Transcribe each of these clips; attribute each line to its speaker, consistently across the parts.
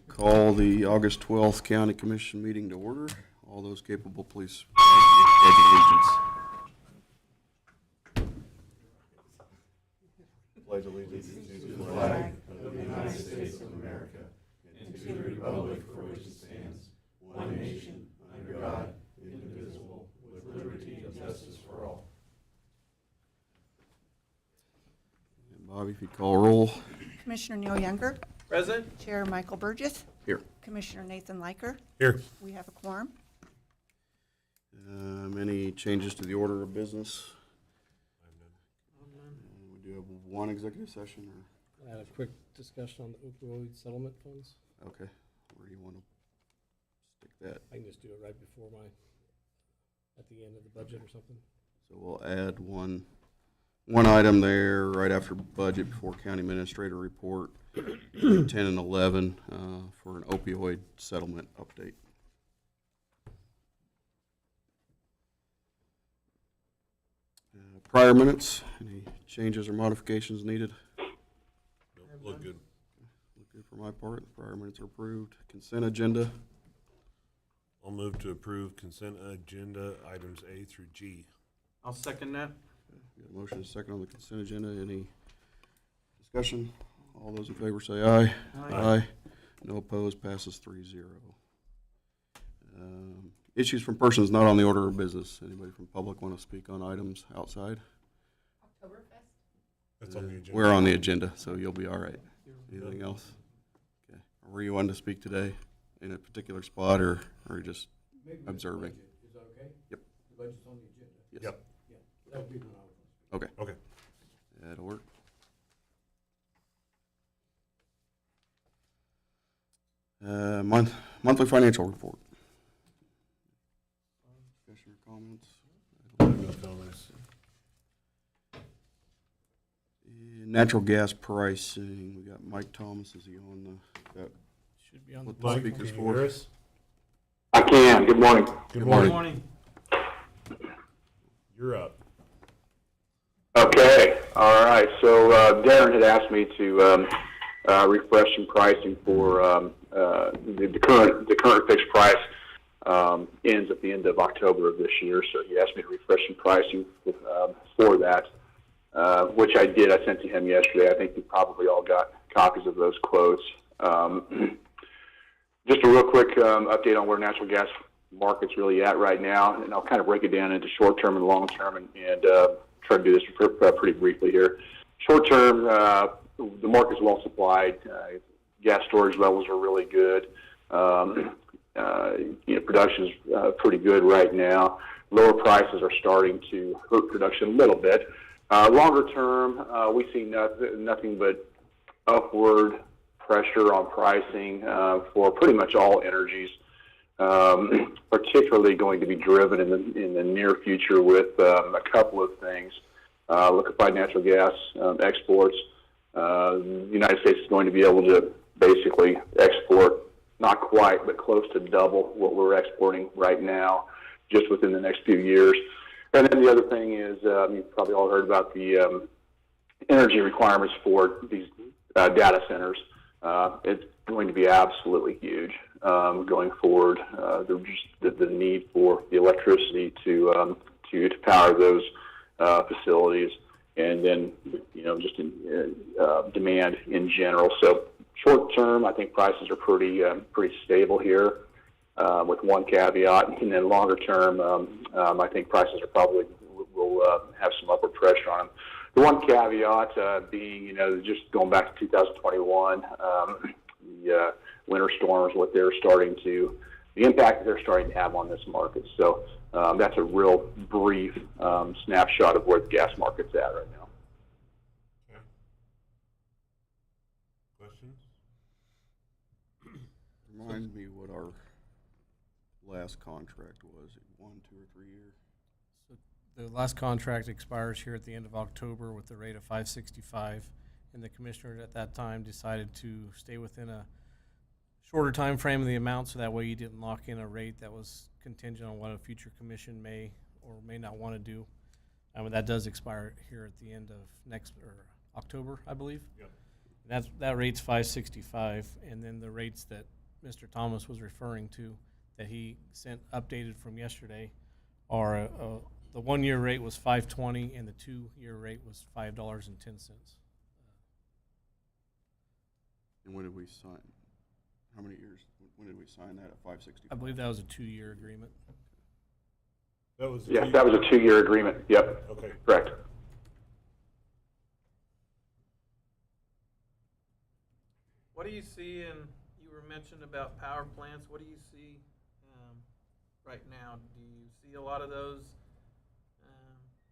Speaker 1: Call the August 12th County Commission meeting to order. All those capable, please pledge allegiance. Pledge allegiance to the flag of the United States of America and to the republic for which it stands, one nation, under God, indivisible, with liberty and justice for all. And Bobby, if you call roll.
Speaker 2: Commissioner Neil Younger.
Speaker 3: Present.
Speaker 2: Chair Michael Burgess.
Speaker 1: Here.
Speaker 2: Commissioner Nathan Liker.
Speaker 3: Here.
Speaker 2: We have a quorum.
Speaker 1: Any changes to the order of business? We do have one executive session, or?
Speaker 4: I had a quick discussion on the opioid settlement funds.
Speaker 1: Okay, where do you want to stick that?
Speaker 4: I can just do it right before at the end of the budget or something.
Speaker 1: So we'll add one item there right after budget before county administrator report, 10 and 11 for an opioid settlement update. Prior minutes, any changes or modifications needed?
Speaker 3: Nope, look good.
Speaker 1: Look good for my part. The prior minutes are approved. Consent agenda.
Speaker 3: I'll move to approve consent agenda items A through G.
Speaker 5: I'll second that.
Speaker 1: Got a motion and a second on the consent agenda. Any discussion? All those in favor say aye.
Speaker 5: Aye.
Speaker 1: No opposed. Passes 3-0. Issues from persons not on the order of business. Anybody from public want to speak on items outside?
Speaker 2: Oktoberfest.
Speaker 3: That's on the agenda.
Speaker 1: We're on the agenda, so you'll be all right. Anything else? Okay. Were you wanting to speak today in a particular spot, or just observing?
Speaker 4: Is that okay?
Speaker 1: Yep.
Speaker 4: The budget's on the agenda.
Speaker 1: Yes.
Speaker 3: Yep.
Speaker 4: Yeah, that would be when I was.
Speaker 1: Okay.
Speaker 3: Okay.
Speaker 1: That'll work. Monthly financial report. Discussion or comments?
Speaker 3: No comments.
Speaker 1: Natural gas pricing. We got Mike Thomas. Is he on that?
Speaker 4: Should be on the
Speaker 1: What
Speaker 4: budget.
Speaker 1: speakers
Speaker 3: Can you
Speaker 1: for?
Speaker 3: hear us?
Speaker 6: I can. Good morning.
Speaker 3: Good
Speaker 1: morning.
Speaker 3: morning. You're up.
Speaker 6: Okay. All right. So Darren had asked me to refresh some pricing for the current fixed price ends at the end of October of this year. So he asked me to refresh some pricing for that, which I did. I sent to him yesterday. I think you probably all got copies of those quotes. Just a real quick update on where natural gas market's really at right now, and I'll kind of break it down into short term and long term, and try to do this pretty briefly here. Short term, the market's well supplied. Gas storage levels are really good. Production's pretty good right now. Lower prices are starting to hurt production a little bit. Longer term, we see nothing but upward pressure on pricing for pretty much all energies, particularly going to be driven in the near future with a couple of things. Liquefied natural gas exports. The United States is going to be able to basically export, not quite, but close to double what we're exporting right now, just within the next few years. And then the other thing is, you've probably all heard about the energy requirements for these data centers. It's going to be absolutely huge going forward. The need for the electricity to power those facilities, and then just in demand in general. So short term, I think prices are pretty stable here, with one caveat, and then longer term, I think prices are probably will have some upward pressure on them. The one caveat being, just going back to 2021, the winter storms, the impact that they're starting to have on this market. So that's a real brief snapshot of where the gas market's at right now.
Speaker 3: Okay. Questions?
Speaker 1: Remind me what our last contract was. 1, 2, or 3 years?
Speaker 4: So the last contract expires here at the end of October with the rate of $5.65, and the commissioner at that time decided to stay within a shorter time frame of the amount, so that way you didn't lock in a rate that was contingent on what a future commission may or may not want to do. That does expire here at the end of October, I believe.
Speaker 3: Yep.
Speaker 4: That rate's 565, and then the rates that Mr. Thomas was referring to that he sent updated from yesterday are the 1 year rate was 520 and the 2 year rate was $5.10.
Speaker 7: And when did we sign? How many years? When did we sign that at 560?
Speaker 4: I believe that was a 2-year agreement.
Speaker 3: That was.
Speaker 6: Yes, that was a 2-year agreement. Yep,
Speaker 3: Okay.
Speaker 6: correct.
Speaker 5: What do you see, and you were mentioned about power plants, what do you see right now? Do you see a lot of those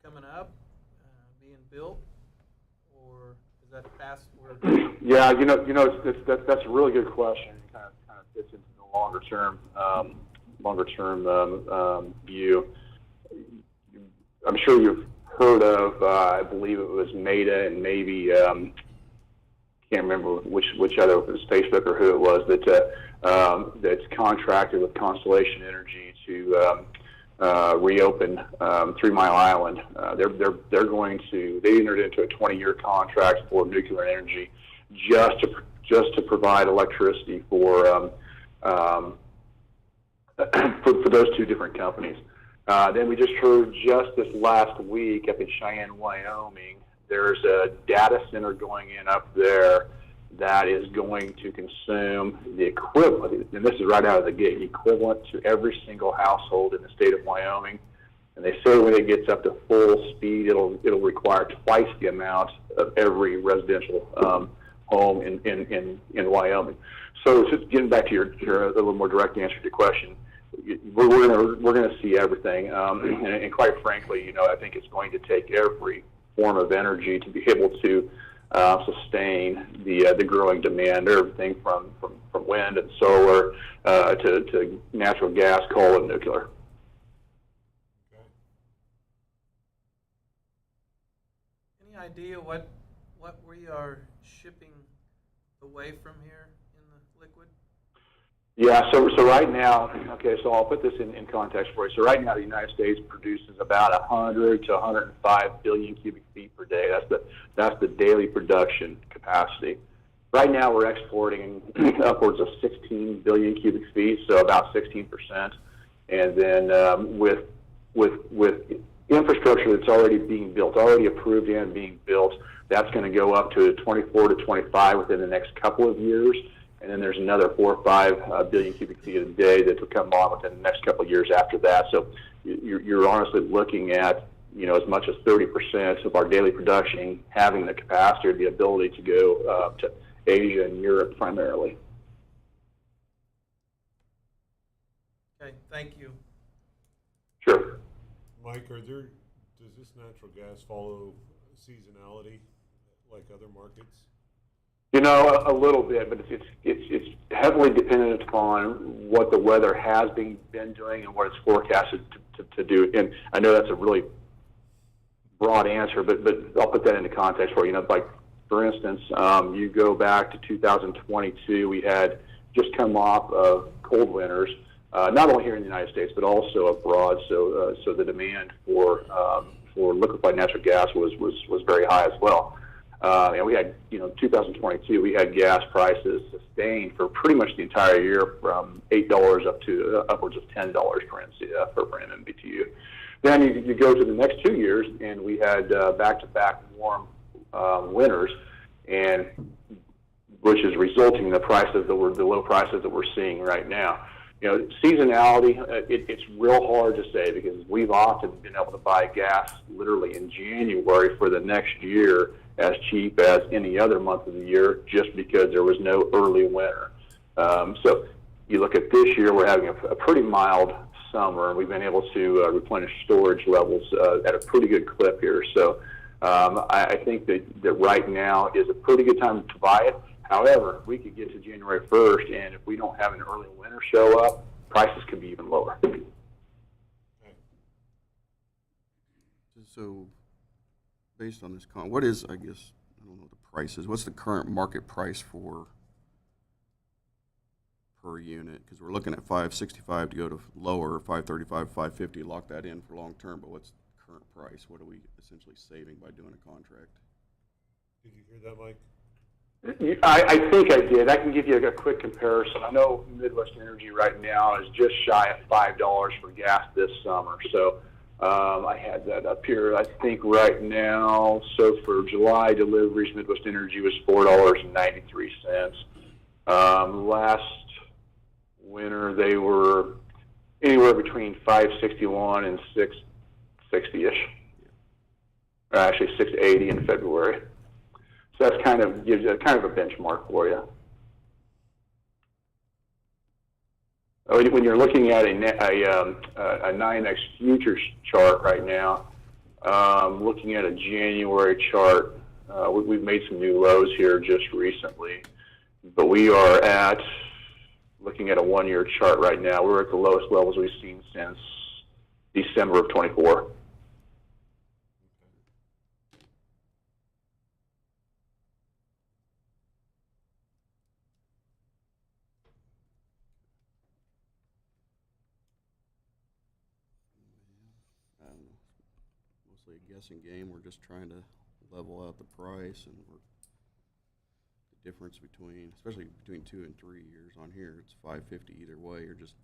Speaker 5: coming up, being built, or is that past where?
Speaker 6: Yeah, that's a really good question. It kind of fits into the longer term view. I'm sure you've heard of, I believe it was Meta and maybe can't remember which other, if it was Facebook or who it was that's contracted with Constellation Energy to reopen 3 Mile Island. They're going to. They entered into a 20-year contract for nuclear energy, just to provide electricity for those 2 different companies. Then we just heard just this last week up in Cheyenne, Wyoming, there's a data center going in up there that is going to consume the equivalent, and this is right out of the gate, equivalent to every single household in the state of Wyoming. And they say when it gets up to full speed, it'll require twice the amount of every residential home in Wyoming. So just getting back to your a little more direct answer to your question, we're gonna see everything, and quite frankly, I think it's going to take every form of energy to be able to sustain the growing demand. Everything from wind and solar to natural gas, coal, and nuclear.
Speaker 5: Any idea what we are shipping away from here in the liquid?
Speaker 6: Yeah, so right now, okay, so I'll put this in context for you. So right now, the United States produces about 100 to 105 billion cubic feet per day. That's the daily production capacity. Right now, we're exporting upwards of 16 billion cubic feet, so about 16%. And then with infrastructure that's already being built, already approved and being built, that's going to go up to 24 to 25 within the next couple of years. And then there's another 4 or 5 billion cubic feet a day that will come on within the next couple of years after that. So you're honestly looking at, as much as 30% of our daily production having the capacity or the ability to go to Asia and Europe primarily.
Speaker 5: Okay, thank you.
Speaker 6: Sure.
Speaker 3: Mike, does this natural gas follow seasonality like other markets?
Speaker 6: A little bit, but it's heavily dependent upon what the weather has been doing and what it's forecasted to do. And I know that's a really broad answer, but I'll put that into context for you. Like for instance, you go back to 2022, we had just come off of cold winters, not only here in the United States but also abroad. So the demand for liquefied natural gas was very high as well. And we had, 2022, we had gas prices sustained for pretty much the entire year from $8 up to upwards of $10 per MMBTU. Then you go to the next 2 years, and we had back-to-back warm winters, and which is resulting in the low prices that we're seeing right now. Seasonality, it's real hard to say because we've often been able to buy gas literally in January for the next year as cheap as any other month of the year just because there was no early winter. So you look at this year, we're having a pretty mild summer, and we've been able to replenish storage levels at a pretty good clip here. So I think that right now is a pretty good time to buy it. However, we could get to January 1st, and if we don't have an early winter show up, prices could be even lower.
Speaker 7: So, based on this what is, I guess, I don't know what the price is. What's the current market price for per unit? Because we're looking at 565 to go to lower, 535, 550, lock that in for long term. But what's the current price? What are we essentially saving by doing a contract?
Speaker 3: Did you hear that, Mike?
Speaker 6: I think I did. I can give you a quick comparison. I know Midwest Energy right now is just shy of $5 for gas this summer. So I had that up here. I think right now, so for July deliveries, Midwest Energy was $4.93. Last winter, they were anywhere between 561 and 660-ish. Actually, 680 in February. So that's kind of gives you kind of a benchmark for you. When you're looking at a NYMEX futures chart right now, looking at a January chart, we've made some new lows here just recently, but we are at, looking at a one-year chart right now, we're at the lowest levels we've seen since December of 24.
Speaker 7: Mostly a guessing game. We're just trying to level out the price, and the difference between, especially between 2 and 3 years on here, it's 550 either way. You're just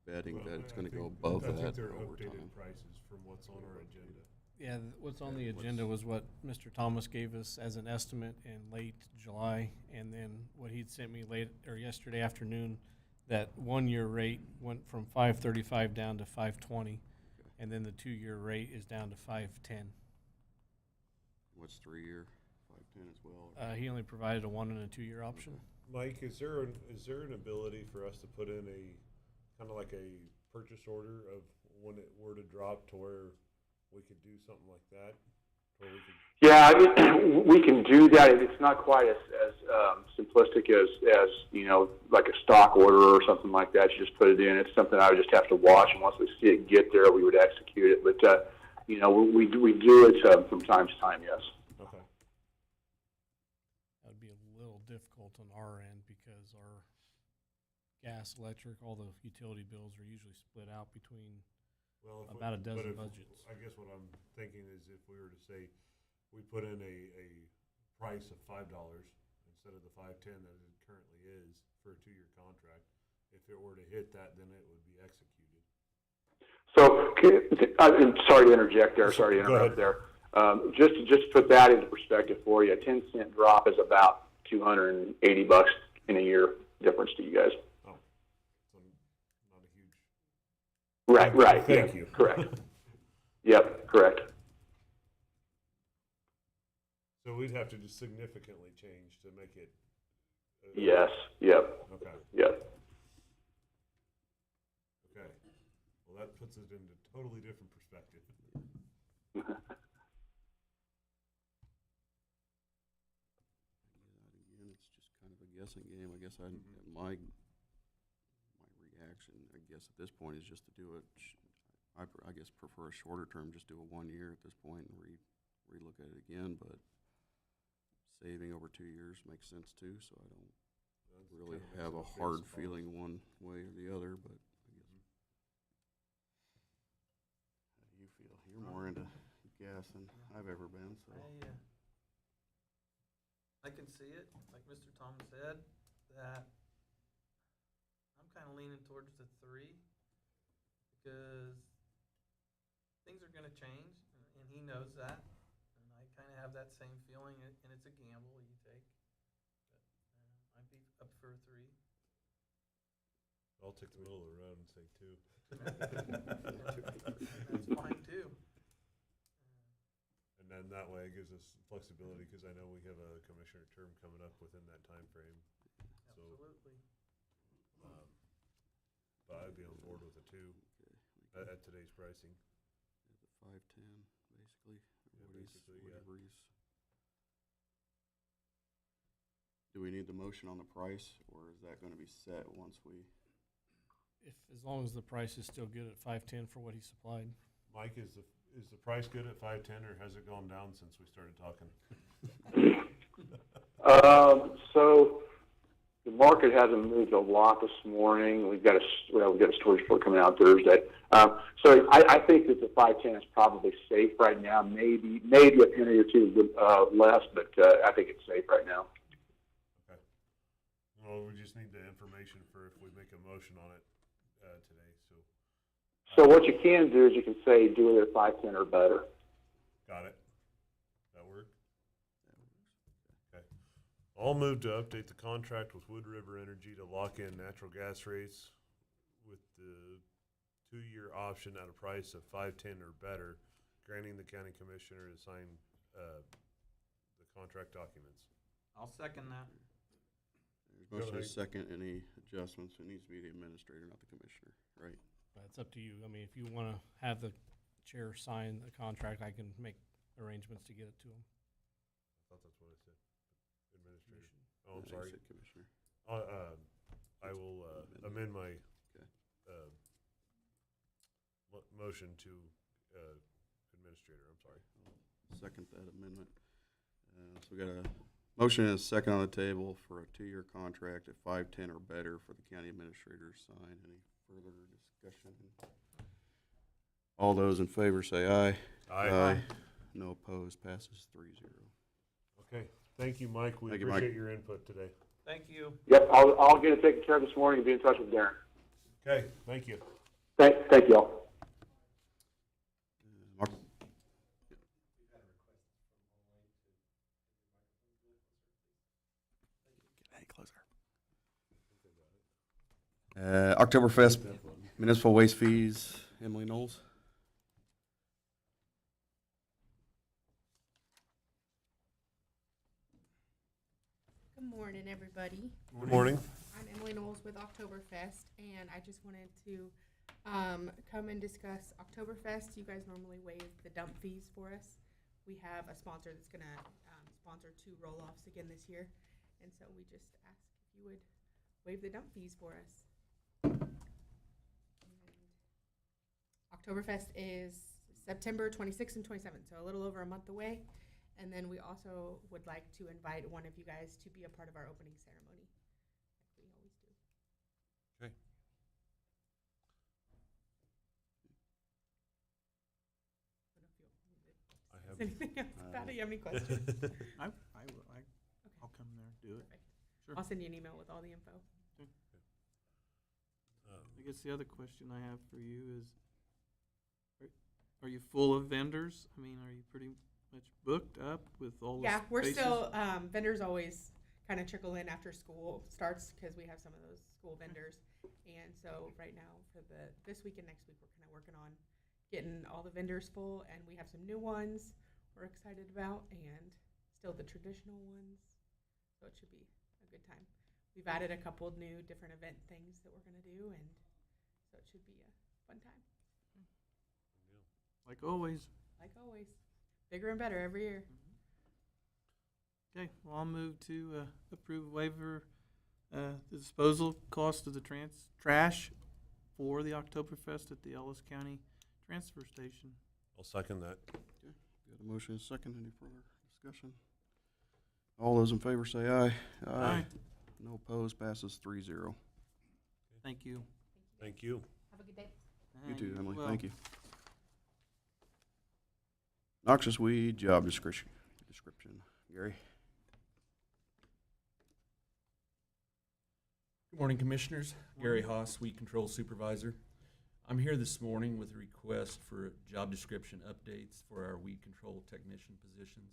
Speaker 7: betting that it's going to go above that
Speaker 3: I think they're
Speaker 7: over
Speaker 3: updated
Speaker 7: time.
Speaker 3: prices from what's on our agenda.
Speaker 4: Yeah, what's on the agenda was what Mr. Thomas gave us as an estimate in late July, and then what he'd sent me yesterday afternoon, that 1 year rate went from 535 down to 520, and then the 2 year rate is down to 510.
Speaker 7: What's 3 year? 510 as well.
Speaker 4: He only provided a 1 and a 2 year option.
Speaker 3: Mike, is there an ability for us to put in a kind of like a purchase order of when it were to drop to where we could do something like that? Or we could...
Speaker 6: Yeah, I mean, we can do that. It's not quite as simplistic as like a stock order or something like that. You just put it in. It's something I would just have to watch, and once we see it get there, we would execute it. But we do it from time to time. Yes.
Speaker 3: Okay.
Speaker 4: That would be a little difficult on our end because our gas, electric, all the utility bills are usually split out between about a dozen budgets.
Speaker 3: I guess what I'm thinking is if we were to say we put in a price of $5 instead of the $5.10 that it currently is for a 2 year contract, if it were to hit that, then it would be executed.
Speaker 6: So, I'm sorry to interject there. Sorry to interrupt there. Just to put that into perspective for you, a 10-cent drop is about $280 in a year difference to you guys.
Speaker 3: Oh, so not a huge.
Speaker 6: Right.
Speaker 3: Thank you.
Speaker 6: Correct. Yep, correct.
Speaker 3: So we'd have to just significantly change to make it.
Speaker 6: Yes. Yep.
Speaker 3: Okay.
Speaker 6: Yep.
Speaker 3: Okay. Well, that puts it into a totally different perspective.
Speaker 7: Again, it's just kind of a guessing game. I guess my reaction, I guess at this point, is just to do it. I guess prefer a shorter term, just do a 1 year at this point and relook at it again. But saving over 2 years makes sense too. So I don't really have a hard feeling one way or the other. But I guess. How do you feel? You're more into gas than I've ever been. So.
Speaker 5: I can see it, like Mr. Tom said, that I'm kind of leaning towards the 3 because things are going to change, and he knows that, and I kind of have that same feeling, and it's a gamble you take. But I'd be up for a 3.
Speaker 3: I'll take the middle of the road and say 2.
Speaker 5: That's fine too.
Speaker 3: And then that way it gives us flexibility because I know we have a commissioner term coming up within that time frame.
Speaker 5: Absolutely.
Speaker 3: But I'd be on board with a 2 at today's pricing.
Speaker 7: The 510, basically.
Speaker 3: Yeah.
Speaker 7: Whatever he's. Do we need the motion on the price, or is that going to be set once we?
Speaker 4: As long as the price is still good at 510 for what he supplied.
Speaker 3: Mike, is the price good at 510, or has it gone down since we started talking?
Speaker 6: So the market hasn't moved a lot this morning. We've got a storage report coming out Thursday. So I think that the 510 is probably safe right now. Maybe a penny or two less, but I think it's safe right now.
Speaker 3: Well, we just need the information for if we make a motion on it today. So.
Speaker 6: So what you can do is you can say do it at 510 or better.
Speaker 3: Got it. That work? Okay. I'll move to update the contract with Wood River Energy to lock in natural gas rates with the 2-year option at a price of $5.10 or better, granting the county commissioner to sign the contract documents.
Speaker 5: I'll second that.
Speaker 7: There's motion
Speaker 3: ahead.
Speaker 7: is second. Any adjustments? It needs to be the administrator, not the commissioner, right?
Speaker 4: It's up to you. I mean, if you want to have the chair sign the contract, I can make arrangements to get it to him.
Speaker 3: I thought that's what I said. Administrator. Oh, I'm
Speaker 7: You
Speaker 3: sorry.
Speaker 7: said commissioner.
Speaker 3: I will amend my
Speaker 7: Okay.
Speaker 3: motion to administrator. I'm sorry.
Speaker 7: Second that amendment. So we got a motion and a second on the table for a 2-year contract at 510 or better for the county administrator to sign. Any further discussion? All those in favor say aye.
Speaker 3: Aye.
Speaker 7: No opposed. Passes 3-0.
Speaker 3: Okay. Thank you, Mike. We
Speaker 7: Thank you, Mike.
Speaker 3: appreciate your input today.
Speaker 5: Thank you.
Speaker 6: Yep, I'll get it taken care of this morning and be in touch with Darren.
Speaker 3: Okay. Thank you.
Speaker 6: Thank you all.
Speaker 7: Mark? Oktoberfest municipal waste fees, Emily Knowles.
Speaker 8: Good morning, everybody.
Speaker 3: Good morning.
Speaker 8: I'm Emily Knowles with Oktoberfest, and I just wanted to come and discuss Oktoberfest. You guys normally waive the dump fees for us. We have a sponsor that's going to sponsor 2 roll-offs again this year, and so we just ask if you would waive the dump fees for us. And Oktoberfest is September 26th and 27th, so a little over a month away. And then we also would like to invite one of you guys to be a part of our opening ceremony, like we always do.
Speaker 3: Okay.
Speaker 8: I don't know if you want me to say anything else about it. You have any questions?
Speaker 5: I'll come there, do it.
Speaker 8: Perfect.
Speaker 5: Sure.
Speaker 8: I'll send you an email with all the info.
Speaker 5: I guess the other question I have for you is, are you full of vendors? I mean, are you pretty much booked up with all the
Speaker 8: Yeah, we're
Speaker 5: spaces?
Speaker 8: still, vendors always kind of trickle in after school starts because we have some of those school vendors. And so right now for this week and next week, we're kind of working on getting all the vendors full, and we have some new ones we're excited about and still the traditional ones. So it should be a good time. We've added a couple of new different event things that we're going to do, and so it should be a fun time.
Speaker 5: Like always.
Speaker 8: Like always, bigger and better every year.
Speaker 5: Okay, well, I'll move to approve waiver, the disposal cost of the trash for the Oktoberfest at the Ellis County Transfer Station.
Speaker 3: I'll second that.
Speaker 7: Okay. Got a motion and a second. Any further discussion? All those in favor say aye.
Speaker 5: Aye.
Speaker 7: No opposed. Passes 3-0.
Speaker 5: Thank you.
Speaker 3: Thank you.
Speaker 8: Have a good day.
Speaker 7: You too, Emily.
Speaker 5: Well,
Speaker 7: Thank you. Noxious weed job description. Gary?
Speaker 9: Good morning, Commissioners. Gary Haas, Weed Control Supervisor. I'm here this morning with a request for job description updates for our weed control technician positions.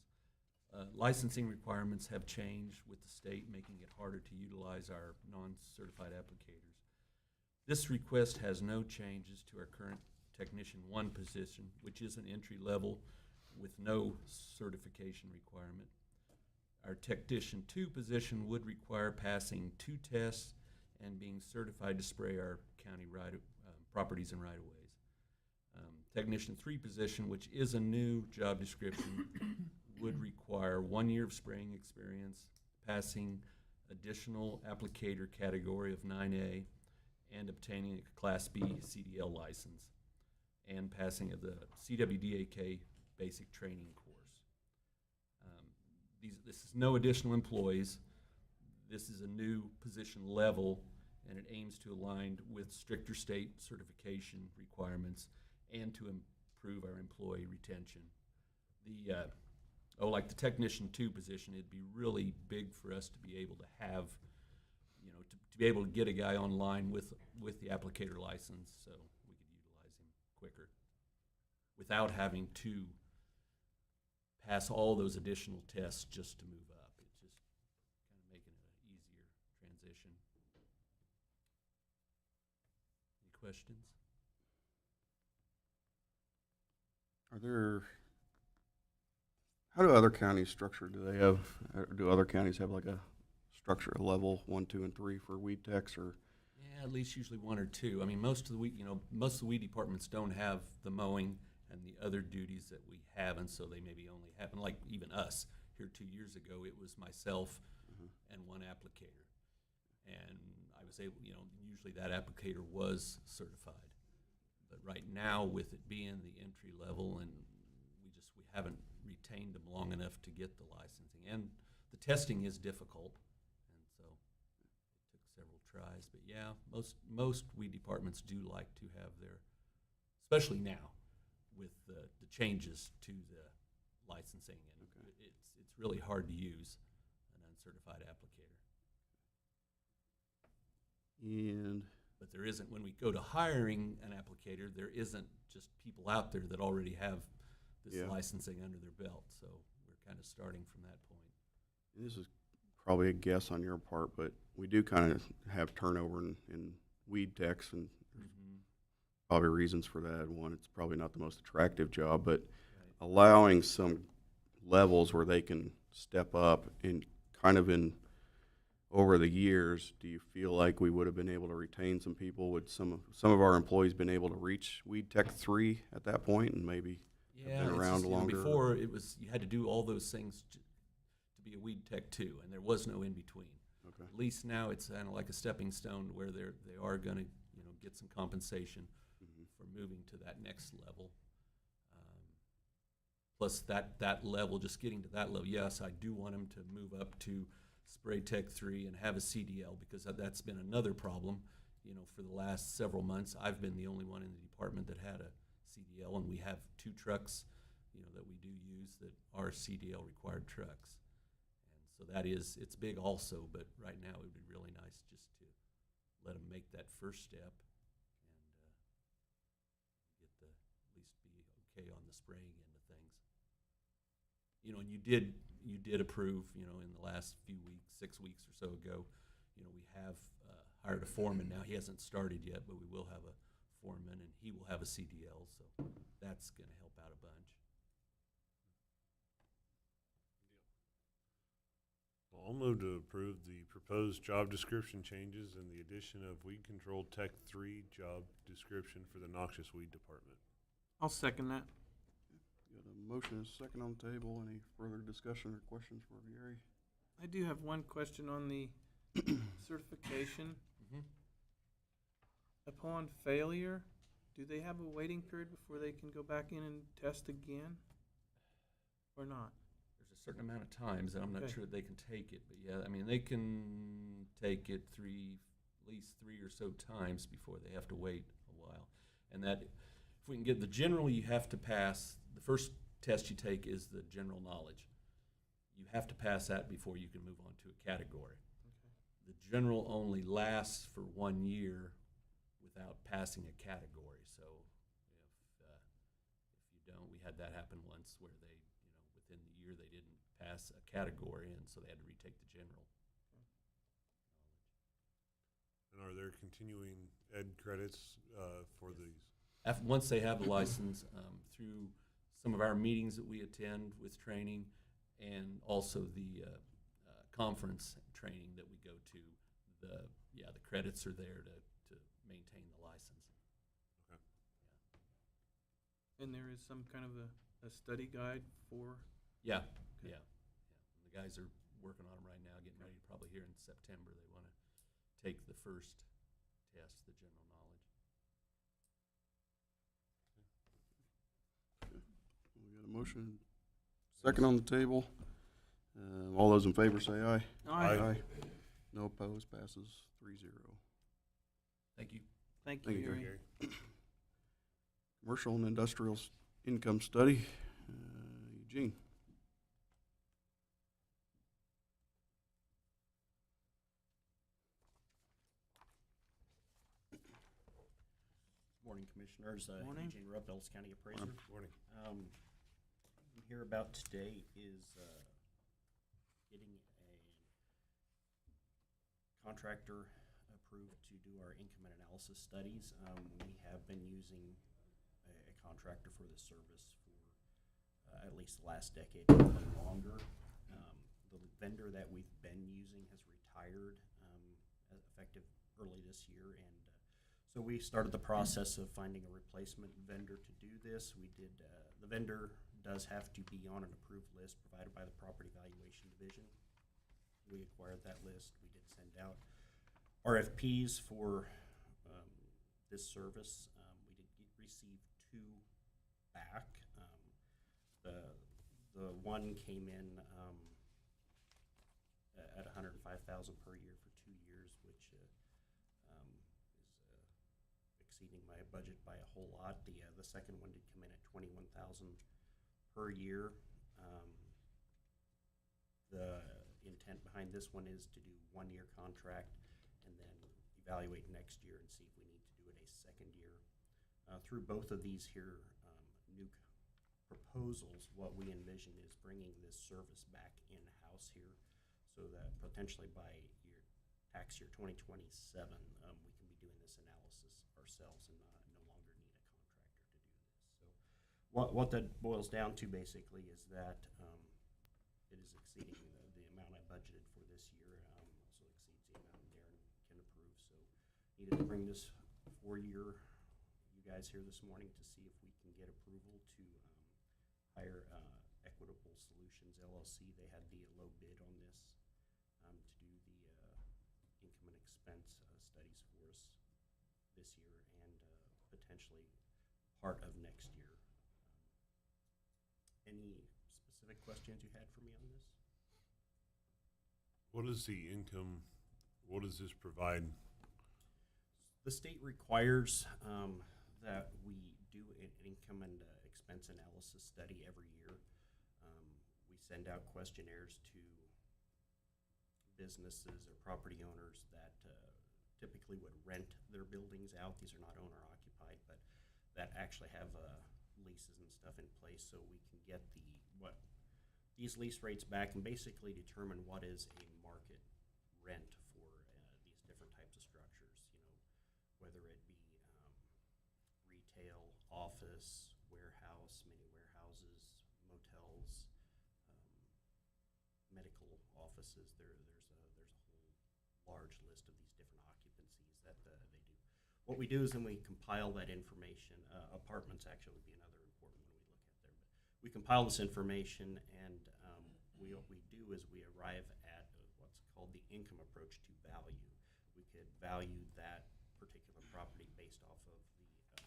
Speaker 9: Licensing requirements have changed with the state, making it harder to utilize our non-certified applicators. This request has no changes to our current Technician 1 position, which is an entry level with no certification requirement. Our Technician 2 position would require passing 2 tests and being certified to spray our county properties and right-of-ways. Technician 3 position, which is a new job description, would require 1 year of spraying experience, passing additional applicator category of 9A, and obtaining a Class B CDL license, and passing of the CWDAK basic training course. This is no additional employees. This is a new position level, and it aims to align with stricter state certification requirements and to improve our employee retention. Like the Technician 2 position, it'd be really big for us to be able to have, you know, to be able to get a guy online with the applicator license, so we could utilize him quicker without having to pass all those additional tests just to move up. It's just kind of making it an easier transition. Any questions?
Speaker 7: How do other counties structure? Do other counties have like a structure, a level 1, 2, and 3 for weed techs, or?
Speaker 9: Yeah, at least usually 1 or 2. I mean, most of the weed departments don't have the mowing and the other duties that we have, and so they maybe only have, and like even us here 2 years ago, it was myself and 1 applicator, and I was able, usually that applicator was certified, but right now with it being the entry level, and we haven't retained them long enough to get the licensing, and the testing is difficult, and so it took several tries. But yeah, most weed departments do like to have their, especially now with the changes to the licensing, and it's really hard to use an uncertified applicator.
Speaker 7: And
Speaker 9: But there isn't, when we go to hiring an applicator, there isn't just people out there that already have this licensing under their belt. So we're kind of starting from that point.
Speaker 7: this is probably a guess on your part, but we do kind of have turnover in weed techs, and there's probably reasons for that. One, it's probably not the most attractive job, but allowing some levels where they can step up and kind of over the years, do you feel like we would have been able to retain some people? Would some of our employees been able to reach Weed Tech 3 at that point, and maybe have been around longer?
Speaker 9: Before it was, you had to do all those things to be a Weed Tech 2, and there was no in between.
Speaker 7: Okay.
Speaker 9: At least now it's kind of like a stepping stone where they are going to get some compensation for moving to that next level. Plus that level, just getting to that level, yes, I do want them to move up to Spray Tech 3 and have a CDL, because that's been another problem. For the last several months, I've been the only one in the department that had a CDL, and we have 2 trucks, that we do use that are CDL required trucks. And so it's big also, but right now it would be really nice just to let them make that first step and get at least be okay on the spraying end of things. And you did approve, in the last few weeks, 6 weeks or so ago, we have hired a foreman now. He hasn't started yet, but we will have a foreman, and he will have a CDL, so that's going to help out a bunch.
Speaker 3: Well, I'll move to approve the proposed job description changes and the addition of Weed Control Tech 3 job description for the noxious weed department.
Speaker 5: I'll second that.
Speaker 7: Got a motion and a second on the table. Any further discussion or questions for Gary?
Speaker 5: I do have one question on the certification. Upon failure, do they have a waiting period before they can go back in and test again, or not?
Speaker 9: There's a certain amount of times, and I'm not
Speaker 5: Okay.
Speaker 9: sure they can take it, but yeah, I mean, they can take it at least three or so times before they have to wait a while. And that, if we can get the general, you have to pass, the first test you take is the general knowledge. You have to pass that before you can move on to a category. The general only lasts for 1 year without passing a category. So if you don't, we had that happen once where they, within the year they didn't pass a category, and so they had to retake the general.
Speaker 3: And are there continuing ed credits for these?
Speaker 9: Once they have the license, through some of our meetings that we attend with training, and also the conference training that we go to, the credits are there to maintain the license.
Speaker 3: Okay.
Speaker 5: And there is some kind of a study guide for,
Speaker 9: Yeah. The guys are working on them right now, getting ready, probably here in September. They want to take the first test, the general knowledge.
Speaker 7: We got a motion, second on the table. All those in favor say aye.
Speaker 3: Aye.
Speaker 7: No opposed, passes 3-0.
Speaker 9: Thank you.
Speaker 5: thank you,
Speaker 7: Thank you,
Speaker 5: Gary.
Speaker 3: Gary.
Speaker 7: Commercial and industrial income study, Eugene.
Speaker 10: Morning, Commissioners.
Speaker 5: Morning.
Speaker 10: Eugene Rupp, Ellis County Appraiser.
Speaker 3: Morning.
Speaker 10: I'm here about today is getting a contractor approved to do our income and analysis studies. We have been using a contractor for this service for at least the last decade, or longer. The vendor that we've been using has retired effective early this year, and so we started the process of finding a replacement vendor to do this. We did, the vendor does have to be on an approved list provided by the Property Valuation Division. We acquired that list. We did send out RFPs for this service. We did receive 2 back. The one came in at $105,000 per year for 2 years, which is exceeding my budget by a whole lot. The second one did come in at $21,000 per year. The intent behind this one is to do 1-year contract and then evaluate next year and see if we need to do it a second year. Through both of these here new proposals, what we envision is bringing this service back in-house here, so that potentially by tax year 2027, we can be doing this analysis ourselves and no longer need a contractor to do this. So what that boils down to basically is that it is exceeding the amount I budgeted for this year. Also exceeds the amount Darren can approve. So needed to bring this for you guys here this morning to see if we can get approval to hire Equitable Solutions LLC. They had the low bid on this to do the income and expense studies for us this year and potentially part of next year. Any specific questions you had for me on this?
Speaker 3: What is the income, what does this provide?
Speaker 10: The state requires that we do an income and expense analysis study every year. We send out questionnaires to businesses or property owners that typically would rent their buildings out. These are not owner occupied, but that actually have leases and stuff in place, so we can get these lease rates back and basically determine what is a market rent for these different types of structures. You know, whether it be retail, office, warehouse, mini warehouses, motels, medical offices. There's a whole large list of these different occupancies that they do. What we do is then we compile that information. Apartments actually would be another important one we look at there. But we compile this information, and what we do is we arrive at what's called the income approach to value. We could value that particular property based off of the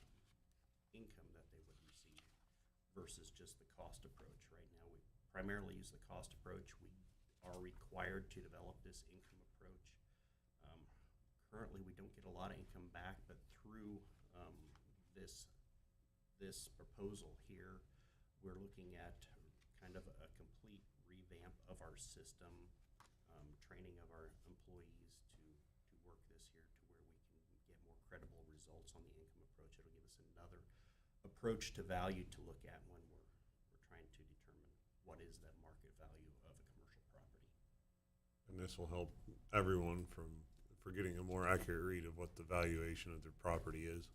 Speaker 10: income that they would receive versus just the cost approach. Right now, we primarily use the cost approach. We are required to develop this income approach. Currently, we don't get a lot of income back, but through this proposal here, we're looking at kind of a complete revamp of our system, training of our employees to work this here to where we can get more credible results on the income approach. It'll give us another approach to value to look at when we're trying to determine what is that market value of a commercial property.
Speaker 3: And this will help everyone for getting a more accurate read of what the valuation of their property is.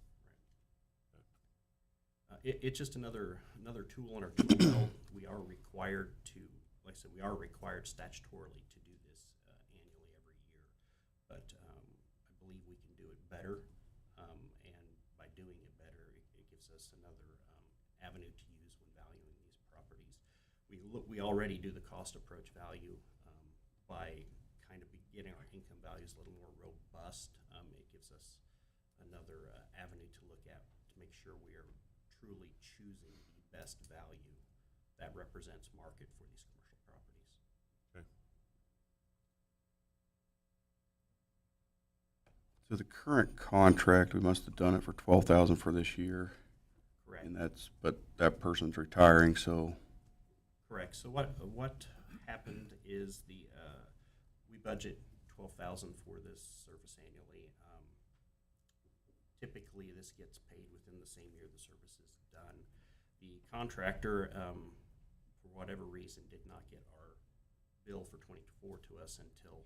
Speaker 10: Right. It's just another tool in our tool belt. We are required to, like I said, we are required statutorily to do this annually every year. But I believe we can do it better, and by doing it better, it gives us another avenue to use when valuing these properties. We already do the cost approach value by kind of getting our income values a little more robust. It gives us another avenue to look at to make sure we are truly choosing the best value that represents market for these commercial properties.
Speaker 3: Okay.
Speaker 7: So the current contract, we must have done it for $12,000 for this year.
Speaker 10: Correct.
Speaker 7: And but that person's retiring, so.
Speaker 10: Correct. So what happened is we budget $12,000 for this service annually. typically this gets paid within the same year the service is done. The contractor, for whatever reason, did not get our bill for 24 to us until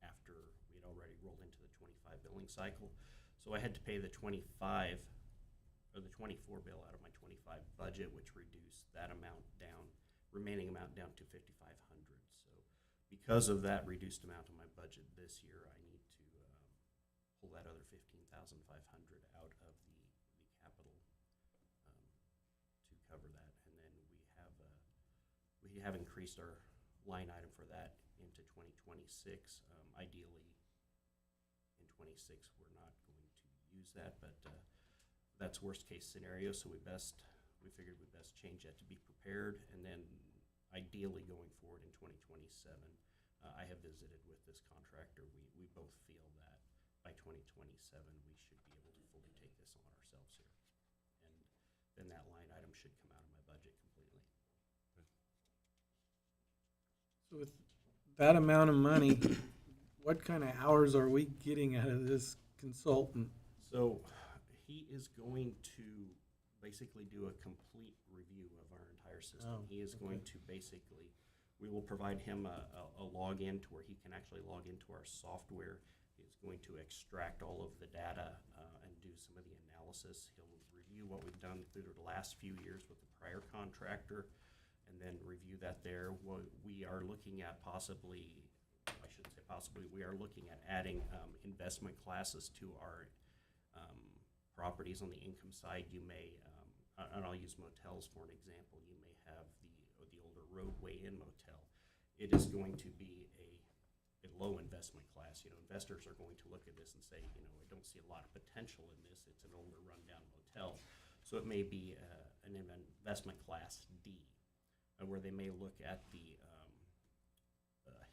Speaker 10: after we had already rolled into the 25 billing cycle. So I had to pay the 25 or the 24 bill out of my 25 budget, which reduced that amount down, remaining amount down to 5,500. So because of that reduced amount of my budget this year, I need to pull that other 15,500 out of the capital to cover that, and then we have increased our line item for that into 2026. Ideally, in 26 we're not going to use that, but that's worst case scenario. So we figured we best change that to be prepared, and then ideally going forward in 2027. I have visited with this contractor. We both feel that by 2027 we should be able to fully take this on ourselves here, and then that line item should come out of my budget completely.
Speaker 5: So with that amount of money, what kind of hours are we getting out of this consultant?
Speaker 10: So he is going to basically do a complete review of our entire system.
Speaker 5: Oh,
Speaker 10: He is
Speaker 5: okay.
Speaker 10: going to basically, we will provide him a login to where he can actually log into our software. He's going to extract all of the data and do some of the analysis. He'll review what we've done through the last few years with the prior contractor, and then review that there. What we are looking at possibly, I shouldn't say possibly, we are looking at adding investment classes to our properties. On the income side, you may, and I'll use motels for an example, you may have the older roadway inn motel. It is going to be a low investment class. Investors are going to look at this and say, I don't see a lot of potential in this. It's an older rundown motel. So it may be an investment class D, where they may look at the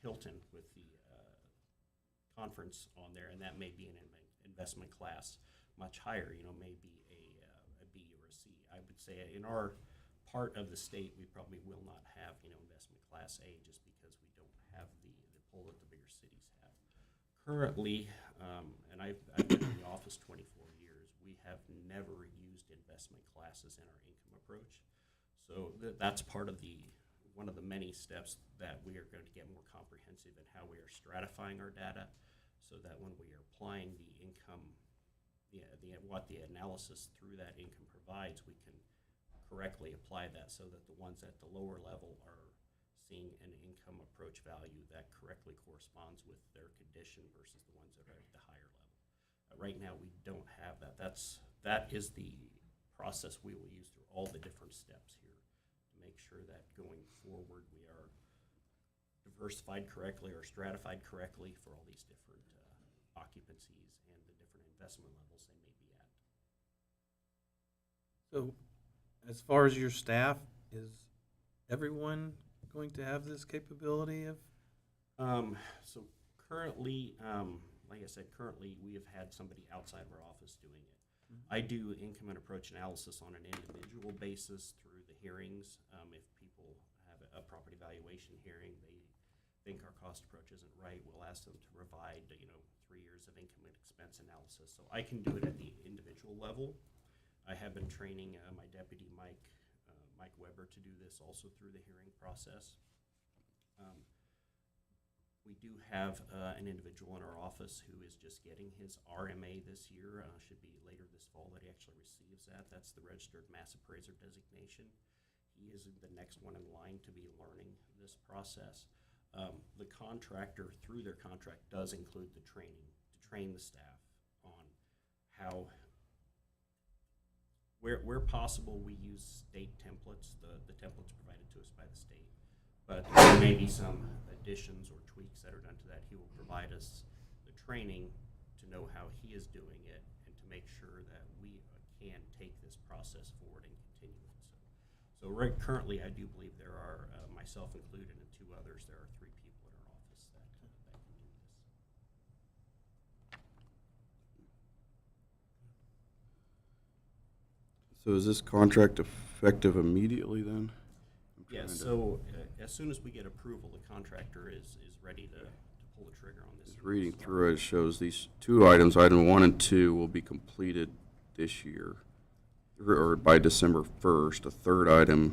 Speaker 10: Hilton with the conference on there, and that may be an investment class much higher, maybe a B or a C. I would say in our part of the state, we probably will not have, investment class A, just because we don't have the pull that the bigger cities have. Currently, and I've been in the office 24 years, we have never used investment classes in our income approach. So that's part of one of the many steps that we are going to get more comprehensive in how we are stratifying our data, so that when we are applying the income, what the analysis through that income provides, we can correctly apply that, so that the ones at the lower level are seeing an income approach value that correctly corresponds with their condition versus the ones that are at the higher level. Right now, we don't have that. That is the process we will use through all the different steps here to make sure that going forward we are diversified correctly or stratified correctly for all these different occupancies and the different investment levels they may be at.
Speaker 5: So as far as your staff, is everyone going to have this capability of?
Speaker 10: So currently, like I said, currently we have had somebody outside of our office doing it. I do income and approach analysis on an individual basis through the hearings. If people have a property valuation hearing, they think our cost approach isn't right, we'll ask them to provide 3 years of income and expense analysis. So I can do it at the individual level. I have been training my deputy Mike Weber to do this also through the hearing process. We do have an individual in our office who is just getting his RMA this year. Should be later this fall that he actually receives that. That's the Registered Mass Appraiser designation. He is the next one in line to be learning this process. The contractor, through their contract, does include the training to train the staff on how, where possible, we use state templates, the templates provided to us by the state. But there may be some additions or tweaks that are done to that. He will provide us the training to know how he is doing it and to make sure that we can take this process forward and continue it. So right currently, I do believe there are, myself included and 2 others, there are 3 people in our office that can do this.
Speaker 7: So is this contract effective immediately then?
Speaker 10: Yes, so as soon as we get approval, the contractor is ready to pull the trigger on this.
Speaker 7: Just reading through it, it shows these two items, item 1 and 2, will be completed this year, or by December 1st. A third item,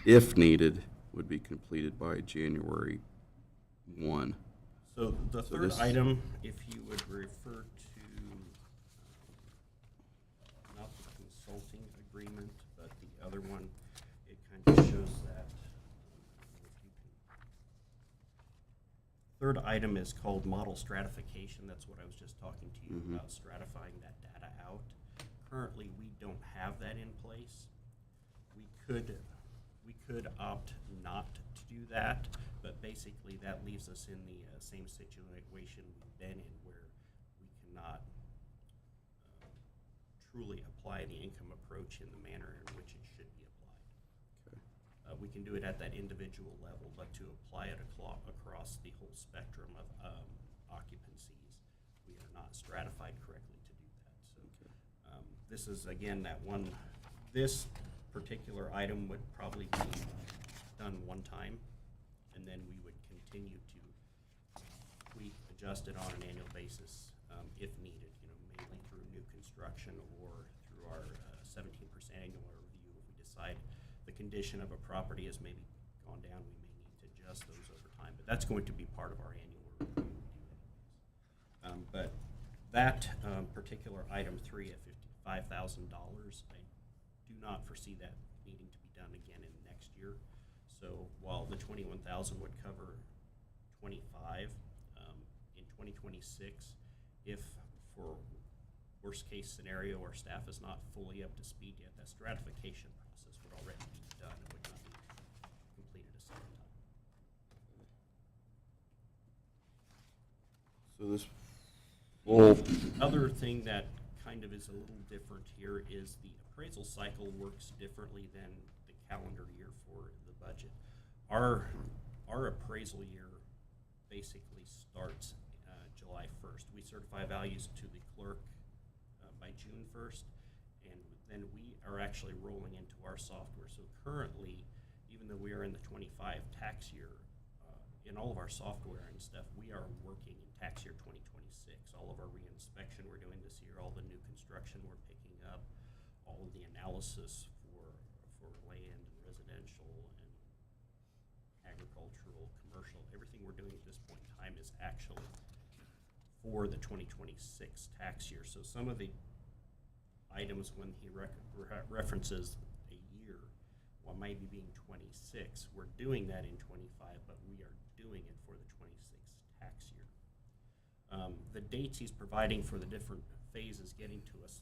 Speaker 7: if needed, would be completed by January 1.
Speaker 10: So the
Speaker 7: So
Speaker 10: third
Speaker 7: this-
Speaker 10: item, if you would refer to, not the consulting agreement, but the other one, it kind of shows that. Third item is called model stratification. That's what I was just talking to you about, stratifying that data out. Currently, we don't have that in place. We could opt not to do that, but basically that leaves us in the same situation we've been in, where we cannot truly apply the income approach in the manner in which it should be applied. We can do it at that individual level, but to apply it across the whole spectrum of occupancies, we are not stratified correctly to do that. So this is, again, that one, this particular item would probably be done one time, and then we would continue to tweak, adjust it on an annual basis if needed, mainly through new construction or through our 17% annual review. If we decide the condition of a property has maybe gone down, we may need to adjust those over time, but that's going to be part of our annual review. But that particular item 3 at $55,000, I do not foresee that needing to be done again in next year. So while the 21,000 would cover 25, in 2026, if for worst case scenario our staff is not fully up to speed yet, that stratification process would already be done and would not be completed a second time.
Speaker 7: So this full,
Speaker 10: Other thing that kind of is a little different here is the appraisal cycle works differently than the calendar year for the budget. Our appraisal year basically starts July 1st. We certify values to the clerk by June 1st, and then we are actually rolling into our software. So currently, even though we are in the 25 tax year, in all of our software and stuff, we are working in tax year 2026. All of our re-inspection we're doing this year, all the new construction we're picking up, all of the analysis for land and residential and agricultural, commercial, everything we're doing at this point in time is actually for the 2026 tax year. So some of the items when he references a year, well, maybe being 26, we're doing that in 25, but we are doing it for the 26 tax year. The dates he's providing for the different phases getting to us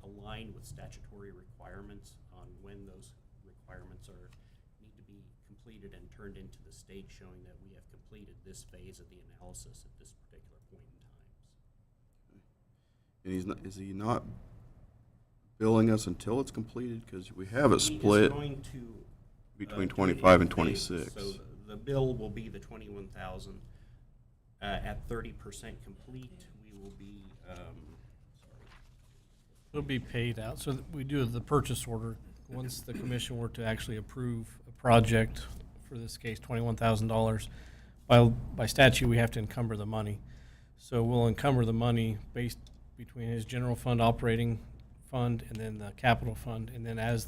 Speaker 10: align with statutory requirements on when those requirements need to be completed and turned into the state, showing that we have completed this phase of the analysis at this particular point in time.
Speaker 7: and is he not billing us until it's completed? Because we have it
Speaker 10: He
Speaker 7: split
Speaker 10: is going to
Speaker 7: between
Speaker 10: do it
Speaker 7: 25
Speaker 10: in
Speaker 7: and
Speaker 10: phases.
Speaker 7: 26.
Speaker 10: So the bill will be the 21,000 at 30% complete. We will be
Speaker 4: It'll be paid out. So we do the purchase order. Once the commission were to actually approve a project, for this case, $21,000, by statute, we have to encumber the money. So we'll encumber the money based between his general fund operating fund and then the capital fund. And then as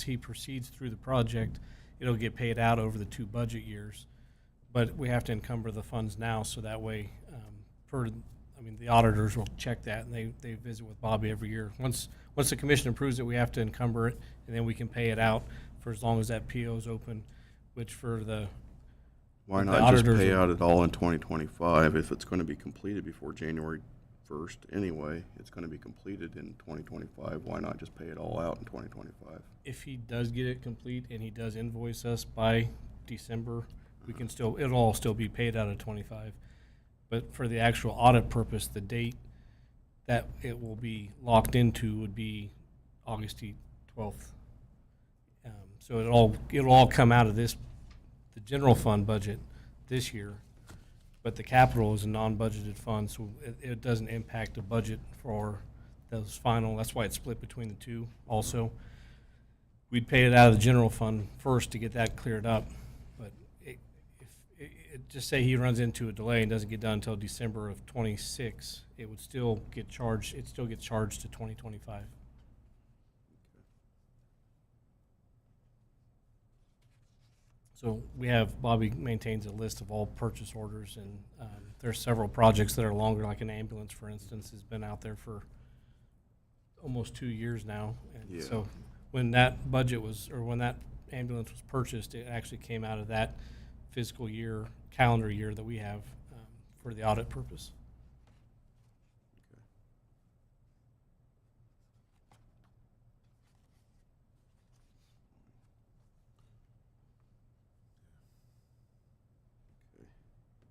Speaker 4: he proceeds through the project, it'll get paid out over the 2 budget years. But we have to encumber the funds now, so that way, the auditors will check that, and they visit with Bobby every year. Once the commission approves it, we have to encumber it, and then we can pay it out for as long as that PO is open, which for the
Speaker 7: Why
Speaker 4: the
Speaker 7: not just
Speaker 4: auditors
Speaker 7: pay
Speaker 4: will-
Speaker 7: out it all in 2025 if it's going to be completed before January 1st anyway? It's going to be completed in 2025. Why not just pay it all out in 2025?
Speaker 4: if he does get it complete and he does invoice us by December, it'll all still be paid out of 25. But for the actual audit purpose, the date that it will be locked into would be August 12th. So it'll all come out of the general fund budget this year, but the capital is a non-budgeted fund, so it doesn't impact the budget for those final. That's why it's split between the two also. We'd pay it out of the general fund first to get that cleared up, but just say he runs into a delay and doesn't get done until December of '26, it would still get charged, it still gets charged to 2025. So we have, Bobby maintains a list of all purchase orders, and there's several projects that are longer, like an ambulance, for instance, has been out there for almost 2 years now. And
Speaker 7: Yeah.
Speaker 4: so when that budget was, or when that ambulance was purchased, it actually came out of that fiscal year, calendar year that we have for the audit purpose.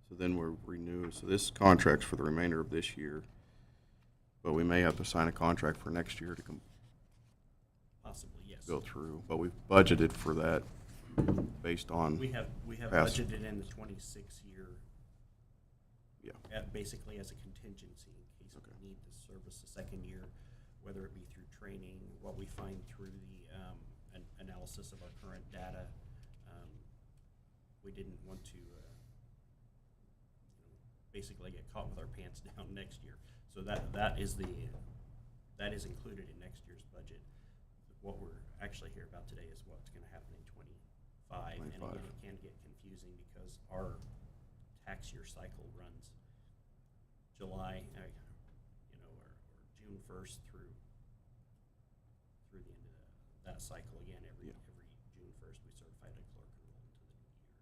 Speaker 7: So then we're renewing, so this contract's for the remainder of this year, but we may have to sign a contract for next year to
Speaker 10: Possibly, yes.
Speaker 7: go through, but we've budgeted for that based on,
Speaker 10: We have
Speaker 7: past-
Speaker 10: budgeted in the 26 year,
Speaker 7: yeah,
Speaker 10: basically as a contingency in case we need to service the second year, whether it be through training, what we find through the analysis of our current data. We didn't want to basically get caught with our pants down next year. So that is included in next year's budget. What we're actually here about today is what's going to happen in 25. And again, it can get confusing because our tax year cycle runs July, or June 1st through the end of that cycle again. Every June 1st, we certify the clerk and roll into the new year.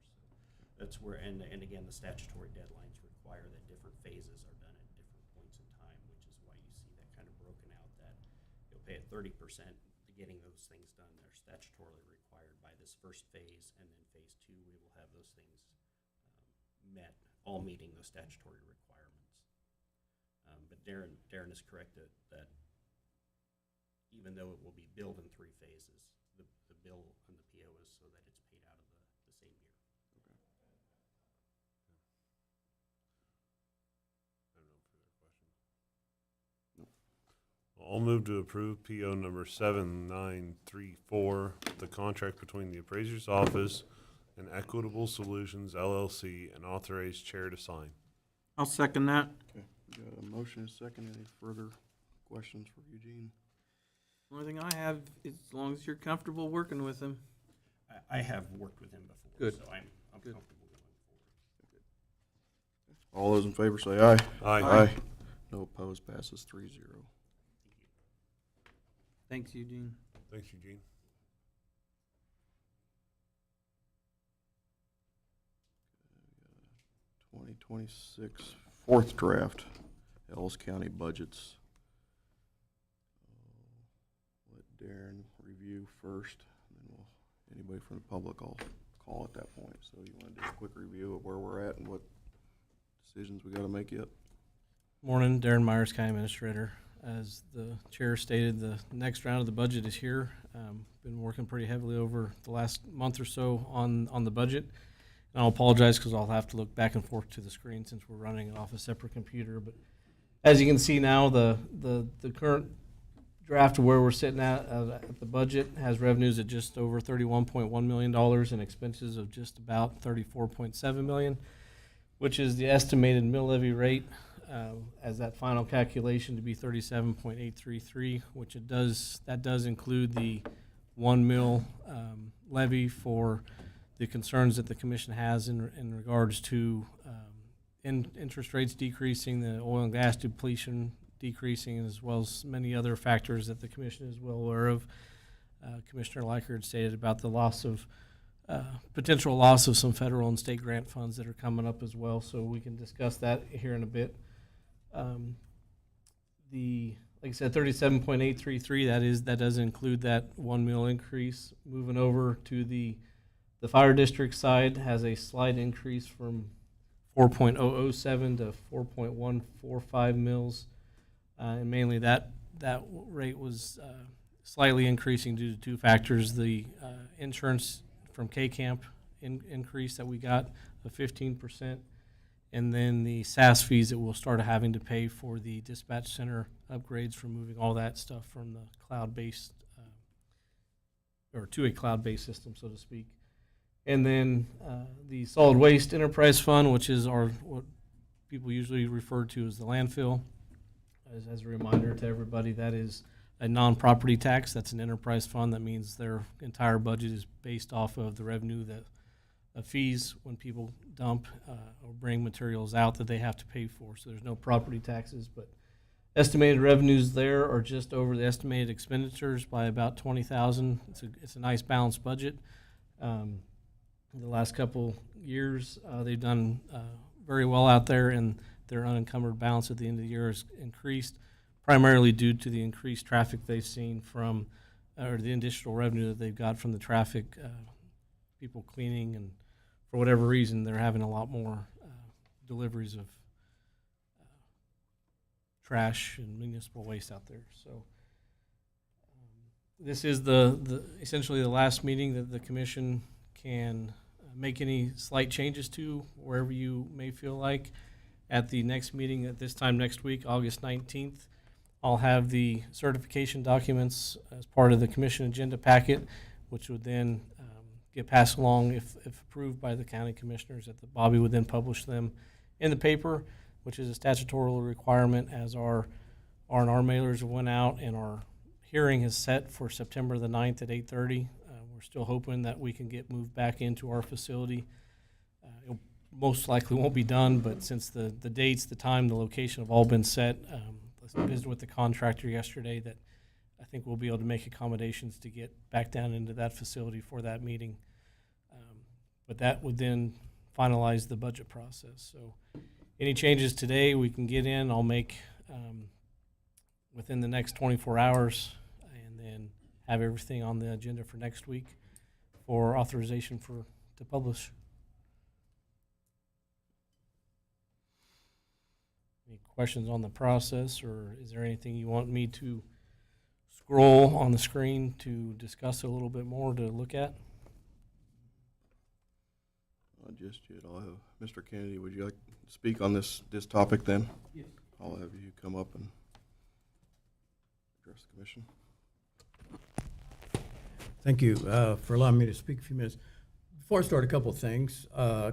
Speaker 10: So that's where, and again, the statutory deadlines require that different phases are done at different points in time, which is why you see that kind of broken out, that you'll pay at 30% to getting those things done. They're statutorily required by this first phase, and then phase 2, we will have those things met, all meeting those statutory requirements. But Darren is correct that even though it will be billed in 3 phases, the bill and the PO is so that it's paid out of the same year.
Speaker 3: I'll move to approve PO number 7934, the contract between the Appraiser's Office and Equitable Solutions LLC, and authorize chair to sign.
Speaker 5: I'll second that.
Speaker 7: okay. We got a motion and a second. Any further questions for Eugene?
Speaker 5: Only thing I have is as long as you're comfortable working with him.
Speaker 10: I have worked with him before,
Speaker 5: Good.
Speaker 10: so I'm
Speaker 5: Good.
Speaker 10: comfortable going forward.
Speaker 7: All those in favor say aye.
Speaker 3: Aye.
Speaker 7: No opposed, passes 3-0.
Speaker 5: Thanks, Eugene.
Speaker 3: Thanks, Eugene.
Speaker 7: Uh, 2026 fourth draft, Ellis County budgets. Let Darren review first, and then anybody from the public I'll call at that point. So you want to do a quick review of where we're at and what decisions we got to make yet?
Speaker 4: Morning, Darren Myers, County Administrator. As the chair stated, the next round of the budget is here. Been working pretty heavily over the last month or so on the budget. And I'll apologize because I'll have to look back and forth to the screen since we're running it off a separate computer. But as you can see now, the current draft of where we're sitting at the budget has revenues at just over $31.1 million and expenses of just about $34.7 million, which is the estimated mill levy rate as that final calculation to be 37.833, which that does include the 1 mill levy for the concerns that the commission has in regards to interest rates decreasing, the oil and gas depletion decreasing, as well as many other factors that the commission is well aware of. Commissioner Leichert stated about the potential loss of some federal and state grant funds that are coming up as well, so we can discuss that here in a bit. Like I said, 37.833, that does include that 1 mil increase. Moving over to the fire district side, has a slight increase from 4.007 to 4.145 mils, and mainly that rate was slightly increasing due to 2 factors: the insurance from K-Camp increase that we got of 15%, and then the SaaS fees that we'll start having to pay for the dispatch center upgrades from moving all that stuff from the cloud-based or to a cloud-based system, so to speak. And then the Solid Waste Enterprise Fund, which is what people usually refer to as the landfill. As a reminder to everybody, that is a non-property tax. That's an enterprise fund. That means their entire budget is based off of the revenue of fees when people dump or bring materials out that they have to pay for. So there's no property taxes, but estimated revenues there are just over the estimated expenditures by about $20,000. It's a nice balanced budget. The last couple years, they've done very well out there, and their unencumbered balance at the end of the year has increased, primarily due to the increased traffic they've seen from, or the additional revenue that they've got from the traffic, people cleaning, and for whatever reason, they're having a lot more deliveries of trash and municipal waste out there. So this is essentially the last meeting that the commission can make any slight changes to wherever you may feel like. At the next meeting at this time next week, August 19th, I'll have the certification documents as part of the commission agenda packet, which would then get passed along if approved by the county commissioners. That Bobby would then publish them in the paper, which is a statutory requirement, as our R&R mailers went out, and our hearing is set for September the 9th at 8:30. We're still hoping that we can get moved back into our facility. It most likely won't be done, but since the dates, the time, the location have all been set, I visited with the contractor yesterday that I think we'll be able to make accommodations to get back down into that facility for that meeting. But that would then finalize the budget process. So any changes today we can get in, I'll make within the next 24 hours, and then have everything on the agenda for next week for authorization to publish. Any questions on the process, or is there anything you want me to scroll on the screen to discuss a little bit more to look at?
Speaker 7: Just yet. I'll have Mr. Kennedy. Would you like to speak on this topic then?
Speaker 4: Yes.
Speaker 7: I'll have you come up and address the commission.
Speaker 11: Thank you for allowing me to speak a few minutes. Before I start, a couple of things.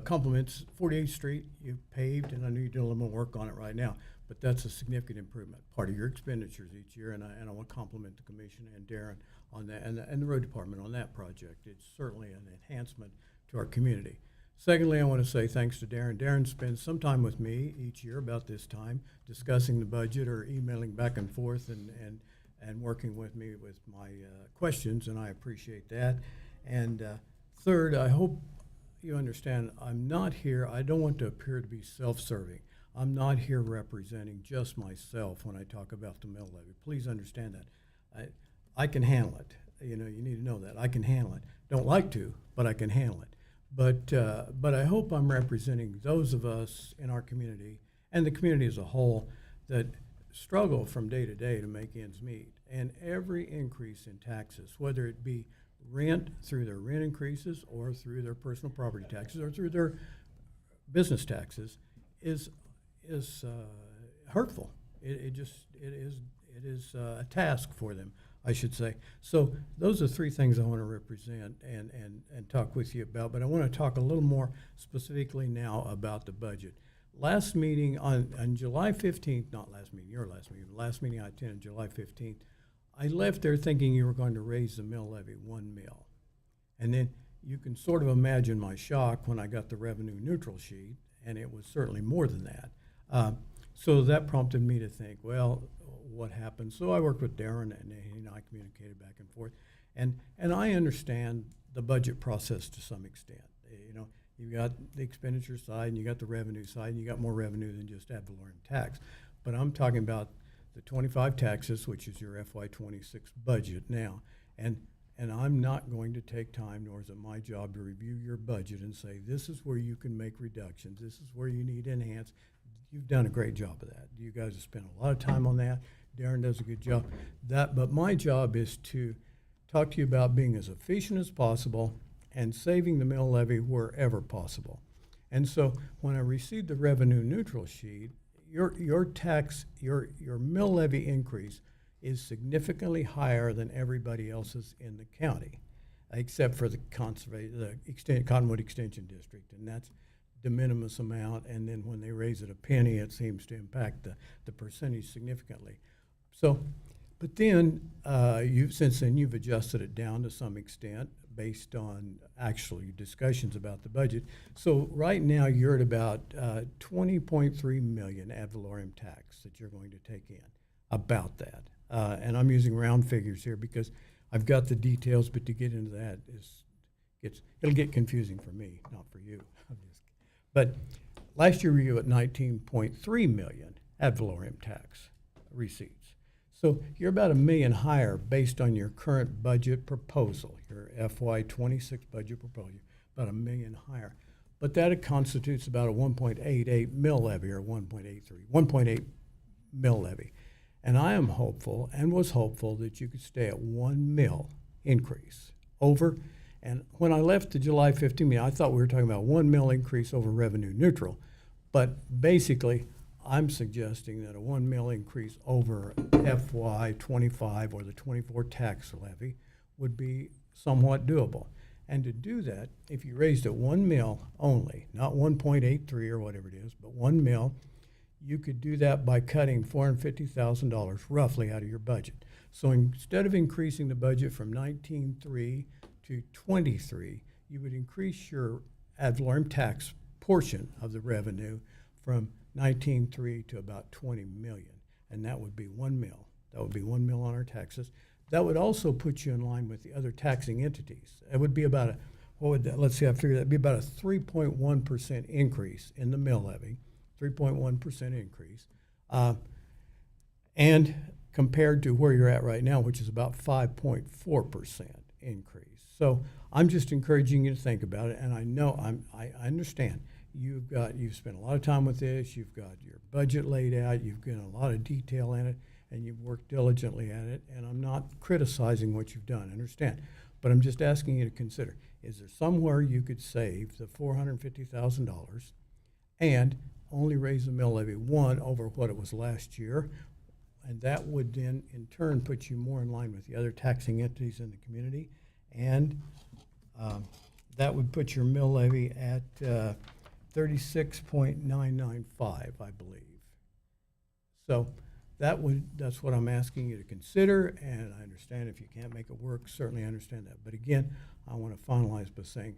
Speaker 11: Compliments, 48th Street, you've paved, and I know you're doing a little more work on it right now, but that's a significant improvement, part of your expenditures each year, and I want to compliment the commission and Darren on that, and the road department on that project. It's certainly an enhancement to our community. Secondly, I want to say thanks to Darren. Darren spends some time with me each year about this time, discussing the budget or emailing back and forth and working with me with my questions, and I appreciate that. And third, I hope you understand I'm not here, I don't want to appear to be self-serving. I'm not here representing just myself when I talk about the mill levy. Please understand that. I can handle it. You know, you need to know that. I can handle it. Don't like to, but I can handle it. But I hope I'm representing those of us in our community and the community as a whole that struggle from day to day to make ends meet. And every increase in taxes, whether it be rent through their rent increases or through their personal property taxes or through their business taxes, is hurtful. It is a task for them, I should say. So those are three things I want to represent and talk with you about. But I want to talk a little more specifically now about the budget. Last meeting on July 15th, not last meeting, your last meeting, the last meeting I attended, July 15th, I left there thinking you were going to raise the mill levy 1 mil. And then you can sort of imagine my shock when I got the revenue neutral sheet, and it was certainly more than that. So that prompted me to think, well, what happened? So I worked with Darren, and he and I communicated back and forth. And I understand the budget process to some extent. You know, you got the expenditure side, and you got the revenue side, and you got more revenue than just ad valorem tax. But I'm talking about the 25 taxes, which is your FY26 budget now. And I'm not going to take time, nor is it my job to review your budget and say, this is where you can make reductions, this is where you need enhance. You've done a great job of that. You guys have spent a lot of time on that. Darren does a good job. But my job is to talk to you about being as efficient as possible and saving the mill levy wherever possible. And so when I received the revenue neutral sheet, your mill levy increase is significantly higher than everybody else's in the county. except for the Cottonwood Extension District, and that's de minimis amount, and then when they raise it a penny, it seems to impact the percentage significantly. So, but then, since then, you've adjusted it down to some extent based on actually discussions about the budget. So right now, you're at about 20.3 million ad valorem tax that you're going to take in, about that. And I'm using round figures here because I've got the details, but to get into that it'll get confusing for me, not for you. But last year we were at 19.3 million ad valorem tax receipts. So you're about $1 million higher based on your current budget proposal, your FY26 budget proposal, about $1 million higher. But that constitutes about a 1.88 mill levy, or 1.8 mill levy. And I am hopeful, and was hopeful, that you could stay at 1 mill increase over. And when I left the July 15 meeting, I thought we were talking about 1 mill increase over revenue neutral. But basically, I'm suggesting that a 1 mill increase over FY25 or the 24 tax levy would be somewhat doable. And to do that, if you raised it 1 mill only, not 1.83 or whatever it is, but 1 mill, you could do that by cutting $450,000 roughly out of your budget. So instead of increasing the budget from 19.3 to 23, you would increase your ad valorem tax portion of the revenue from 19.3 to about 20 million, and that would be 1 mill. That would be 1 mill on our taxes. That would also put you in line with the other taxing entities. It would be about let's see, I figured that'd be about a 3.1% increase in the mill levy, 3.1% increase, and compared to where you're at right now, which is about 5.4% increase. So I'm just encouraging you to think about it, and I know I understand you've spent a lot of time with this, you've got your budget laid out, you've got a lot of detail in it, and you've worked diligently at it, and I'm not criticizing what you've done, I understand, but I'm just asking you to consider, is there somewhere you could save the $450,000 and only raise the mill levy 1 over what it was last year, and that would then in turn put you more in line with the other taxing entities in the community, and that would put your mill levy at 36.995, I believe. So that's what I'm asking you to consider, and I understand if you can't make it work, certainly I understand that. But again, I want to finalize by saying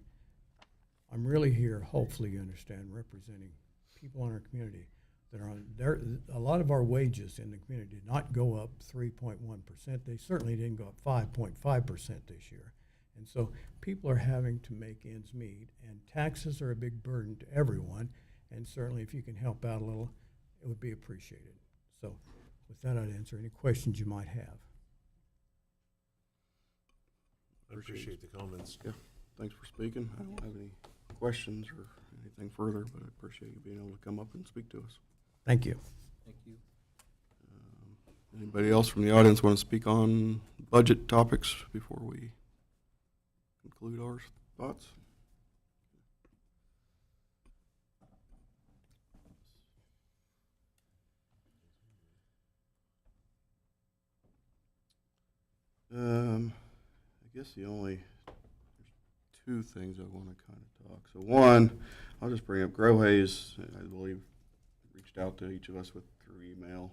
Speaker 11: I'm really here, hopefully you understand, representing people in our community that are on there. A lot of our wages in the community did not go up 3.1%. They certainly didn't go up 5.5% this year. And so people are having to make ends meet, and taxes are a big burden to everyone, and certainly if you can help out a little, it would be appreciated. So with that, I'd answer any questions you might have.
Speaker 3: I appreciate the comments.
Speaker 7: Yeah, thanks for speaking. I don't have any questions or anything further, but I appreciate you being able to come up and speak to us.
Speaker 11: Thank you.
Speaker 5: Thank you.
Speaker 7: Anybody else from the audience want to speak on budget topics before we conclude our thoughts? I guess there's 2 things I want to kind of talk. So one, I'll just bring up Grow Hayes, I believe, reached out to each of us with through email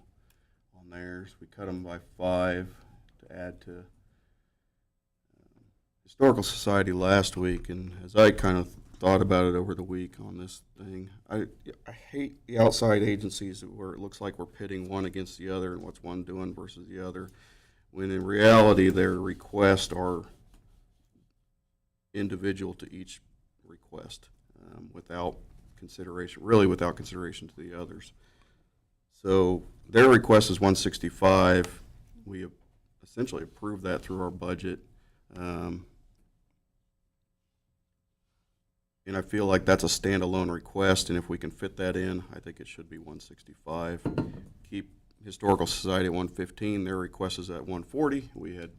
Speaker 7: on theirs. We cut them by 5 to add to Historical Society last week, and as I kind of thought about it over the week on this thing, I hate the outside agencies where it looks like we're pitting one against the other and what's one doing versus the other, when in reality their requests are individual to each request, without consideration to the others. So their request is 165. We essentially approved that through our budget. And I feel like that's a standalone request, and if we can fit that in, I think it should be 165. Keep Historical Society at 115. Their request is at 140. We had,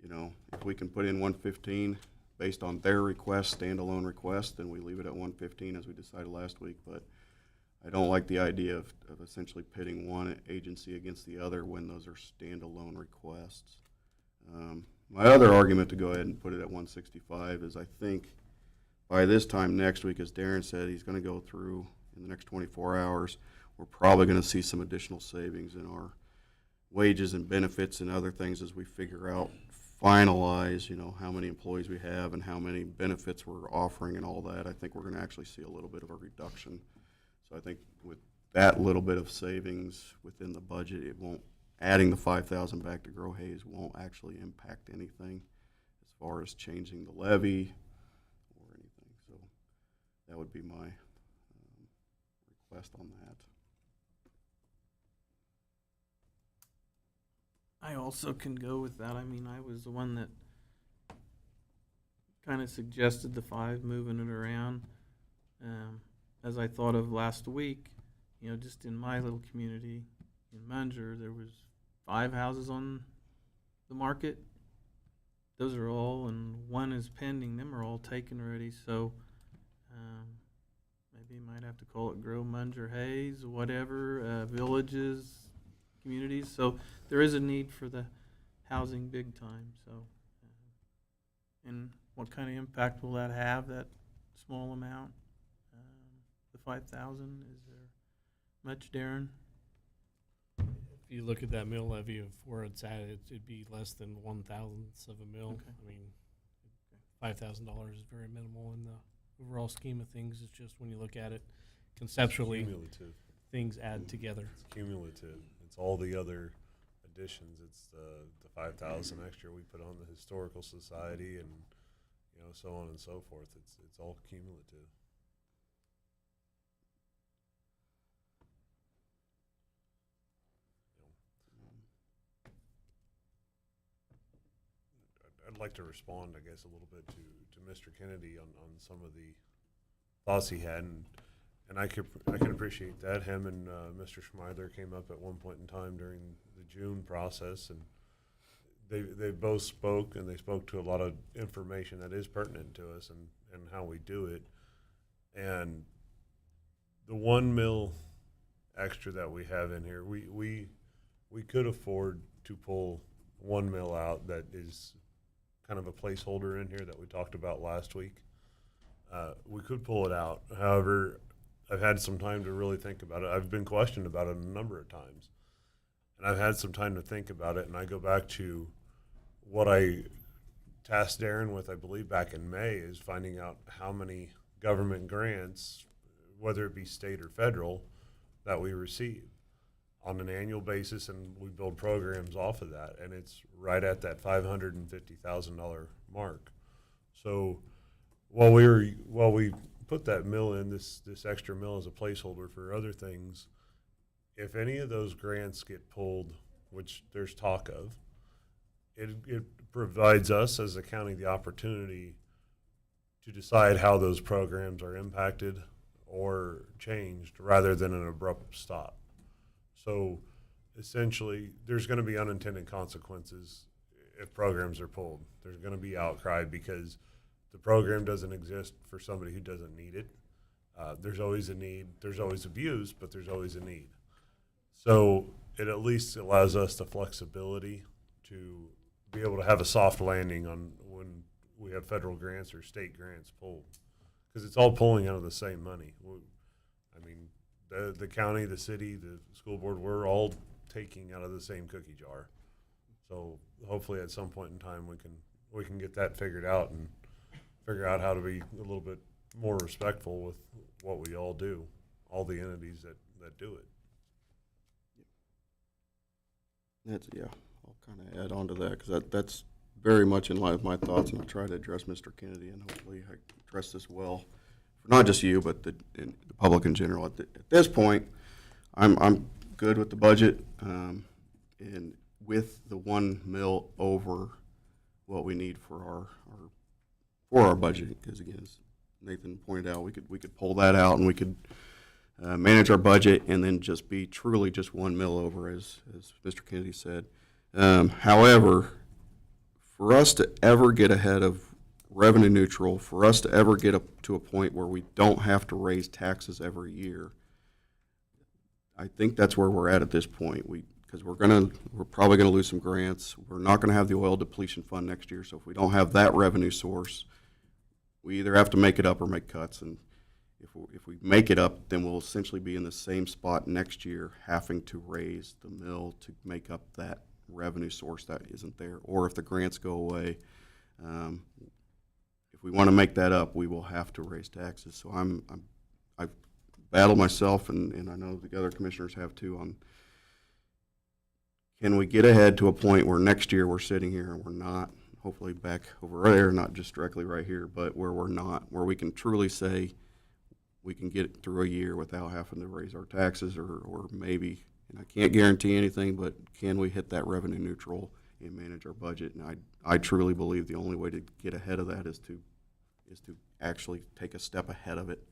Speaker 7: if we can put in 115 based on their request, standalone request, then we leave it at 115 as we decided last week. But I don't like the idea of essentially pitting one agency against the other when those are standalone requests. My other argument to go ahead and put it at 165 is I think by this time next week, as Darren said, he's going to go through in the next 24 hours. We're probably going to see some additional savings in our wages and benefits and other things as we figure out, finalize, how many employees we have and how many benefits we're offering and all that. I think we're going to actually see a little bit of a reduction. So I think with that little bit of savings within the budget, it won't, adding the 5,000 back to Grow Hayes won't actually impact anything as far as changing the levy or anything. So that would be my request on that.
Speaker 5: I also can go with that. I mean, I was the one that kind of suggested the 5, moving it around. As I thought of last week, just in my little community in Munger, there was 5 houses on the market. Those are all, and 1 is pending. Them are all taken already. So maybe you might have to call it Grow Munger Hayes, whatever, villages, communities. So there is a need for the housing big time. So, and what kind of impact will that have, that small amount? The 5,000, is there much, Darren?
Speaker 4: If you look at that mill levy of where it's at, it'd be less than 1/1,000th of a mill.
Speaker 5: Okay.
Speaker 4: I mean, $5,000 is very minimal in the overall scheme of things. It's just when you look at it conceptually,
Speaker 3: Cumulative.
Speaker 4: things add together.
Speaker 3: It's cumulative. It's all the other additions. It's the 5,000 extra we put on the historical society, and so on and so forth. It's all cumulative. I'd like to respond, I guess, a little bit to Mr. Kennedy on some of the thoughts he had, and I can appreciate that. Him and Mr. Schmeidler came up at one point in time during the June process, and they both spoke, and they spoke to a lot of information that is pertinent to us and how we do it. And the 1 mil extra that we have in here, we could afford to pull 1 mil out that is kind of a placeholder in here that we talked about last week. We could pull it out. However, I've had some time to really think about it. I've been questioned about it a number of times, and I've had some time to think about it, and I go back to what I tasked Darren with, I believe, back in May, is finding out how many government grants, whether it be state or federal, that we receive on an annual basis, and we build programs off of that, and it's right at that $550,000 mark. So while we put that mill in, this extra mill as a placeholder for other things, if any of those grants get pulled, which there's talk of, it provides us as a county the opportunity to decide how those programs are impacted or changed rather than an abrupt stop. So essentially, there's going to be unintended consequences if programs are pulled. There's going to be outcry because the program doesn't exist for somebody who doesn't need it. There's always a need. There's always abuse, but there's always a need. So it at least allows us the flexibility to be able to have a soft landing on when we have federal grants or state grants pulled, because it's all pulling out of the same money. I mean, the county, the city, the school board, we're all taking out of the same cookie jar. So hopefully at some point in time we can get that figured out and figure out how to be a little bit more respectful with what we all do, all the entities that do it. I'll kind of add on to that, because that's very much in line with my thoughts, and I'll try to address Mr. Kennedy, and hopefully I address this well for not just you, but the public in general. At this point, I'm good with the budget, and with the 1 mil over what we need for our budget, because again, as Nathan pointed out, we could pull that out and we could manage our budget and then just be truly just 1 mil over, as Mr. Kennedy said. However, for us to ever get ahead of revenue neutral, for us to ever get up to a point where we don't have to raise taxes every year, I think that's where we're at this point. We
Speaker 7: because we're probably gonna lose some grants. We're not gonna have the oil depletion fund next year, so if we don't have that revenue source, we either have to make it up or make cuts, and if we make it up, then we'll essentially be in the same spot next year, having to raise the mill to make up that revenue source that isn't there. Or if the grants go away, if we want to make that up, we will have to raise taxes. So I've battled myself, and I know the other commissioners have too, on can we get ahead to a point where next year we're sitting here and we're not, hopefully back over there, not just directly right here, but where we're not, where we can truly say we can get through a year without having to raise our taxes, or maybe, and I can't guarantee anything, but can we hit that revenue neutral and manage our budget? And I truly believe the only way to get ahead of that is to actually take a step ahead of it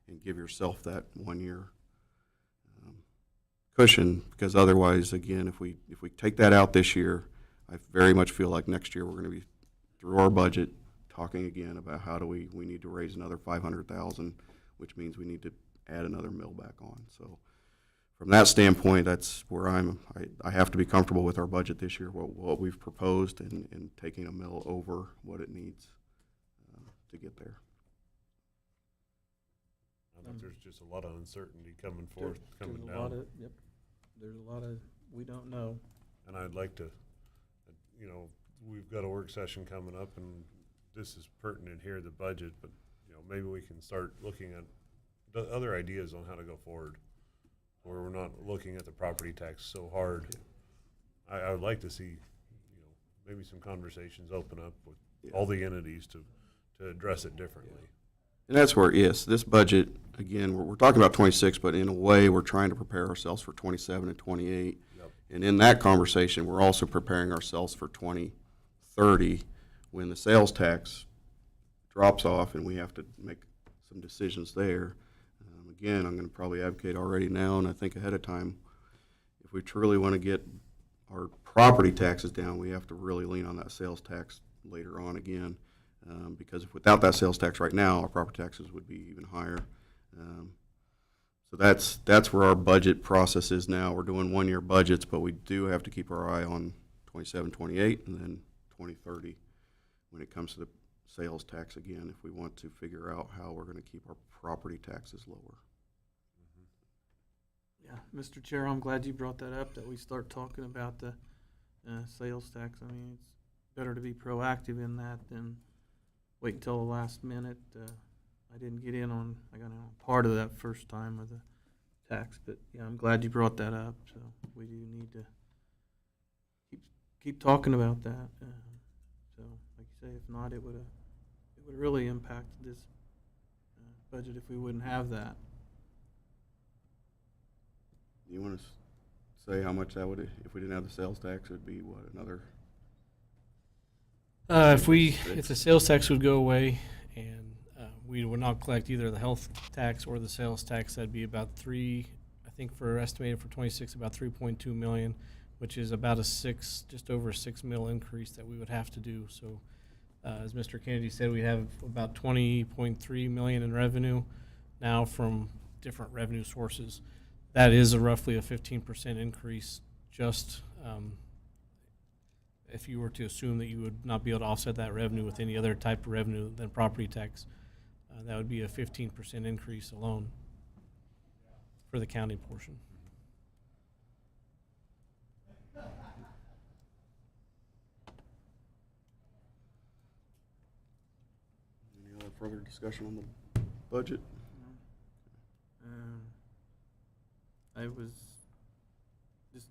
Speaker 7: and give yourself that 1 year cushion, because otherwise, again, if we take that out this year, I very much feel like next year we're going to be through our budget talking again about how do we need to raise another 500,000, which means we need to add another mill back on. So from that standpoint, that's where I have to be comfortable with our budget this year, what we've proposed, and taking a mill over what it needs to get there.
Speaker 3: I think there's just a lot of uncertainty coming down.
Speaker 5: There's a lot of, we don't know.
Speaker 3: And I'd like to, we've got a work session coming up, and this is pertinent here, the budget, but, maybe we can start looking at the other ideas on how to go forward, where we're not looking at the property tax so hard. I would like to see, maybe some conversations open up with all the entities to address it differently.
Speaker 7: And that's where this budget, again, we're talking about 26, but in a way, we're trying to prepare ourselves for 27 and 28.
Speaker 3: Yep.
Speaker 7: And in that conversation, we're also preparing ourselves for 2030, when the sales tax drops off and we have to make some decisions there. Again, I'm going to probably advocate already now, and I think ahead of time, if we truly want to get our property taxes down, we have to really lean on that sales tax later on again. Because if without that sales tax right now, our property taxes would be even higher. So that's where our budget process is now. We're doing 1 year budgets, but we do have to keep our eye on 27, 28, and then 2030 when it comes to the sales tax again, if we want to figure out how we're going to keep our property taxes lower.
Speaker 5: Yeah, Mr. Chair, I'm glad you brought that up, that we start talking about the sales tax. I mean, it's better to be proactive in that than wait until the last minute. I didn't get in on, I got in on part of that first time of the tax, but yeah, I'm glad you brought that up. So we do need to keep talking about that. So like you say, if not, it would really impact this budget if we wouldn't have that.
Speaker 7: You want to say how much that would, if we didn't have the sales tax, it would be what, another?
Speaker 4: If the sales tax would go away and we would not collect either the health tax or the sales tax, that'd be about estimated for 26, about 3.2 million, which is about just over a $6 million increase that we would have to do. So as Mr. Kennedy said, we have about 20.3 million in revenue now from different revenue sources. That is roughly a 15% increase just if you were to assume that you would not be able to offset that revenue with any other type of revenue than property tax. That would be a 15% increase alone for the county portion.
Speaker 7: Any other further discussion on the budget?
Speaker 5: I was just,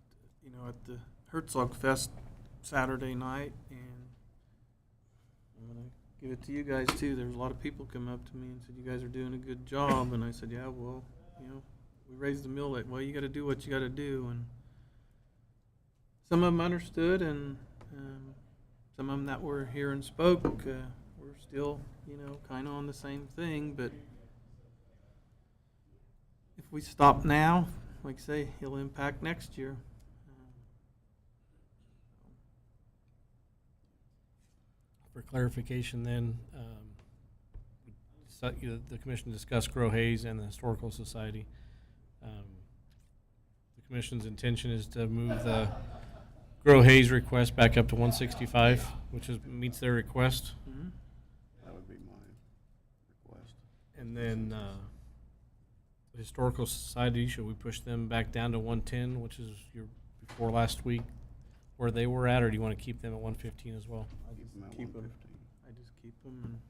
Speaker 5: at the Herzog Fest Saturday night, and I'm going to give it to you guys too. There was a lot of people come up to me and said, you guys are doing a good job. And I said, yeah, well, we raised the mill rate. Well, you got to do what you got to do. And some of them understood, and some of them that were here and spoke were still, kind of on the same thing. But if we stop now, like I say, it'll impact next year.
Speaker 4: For clarification then, the commission discussed Grow Hayes and the Historical Society. The commission's intention is to move the Grow Hayes request back up to 165, which meets their request.
Speaker 7: That would be my request.
Speaker 4: And then the Historical Society, should we push them back down to 110, which is your before last week, where they were at, or do you want to keep them at 115 as well?
Speaker 7: Keep them at
Speaker 5: keep 'em.
Speaker 7: 115.
Speaker 5: I just keep them.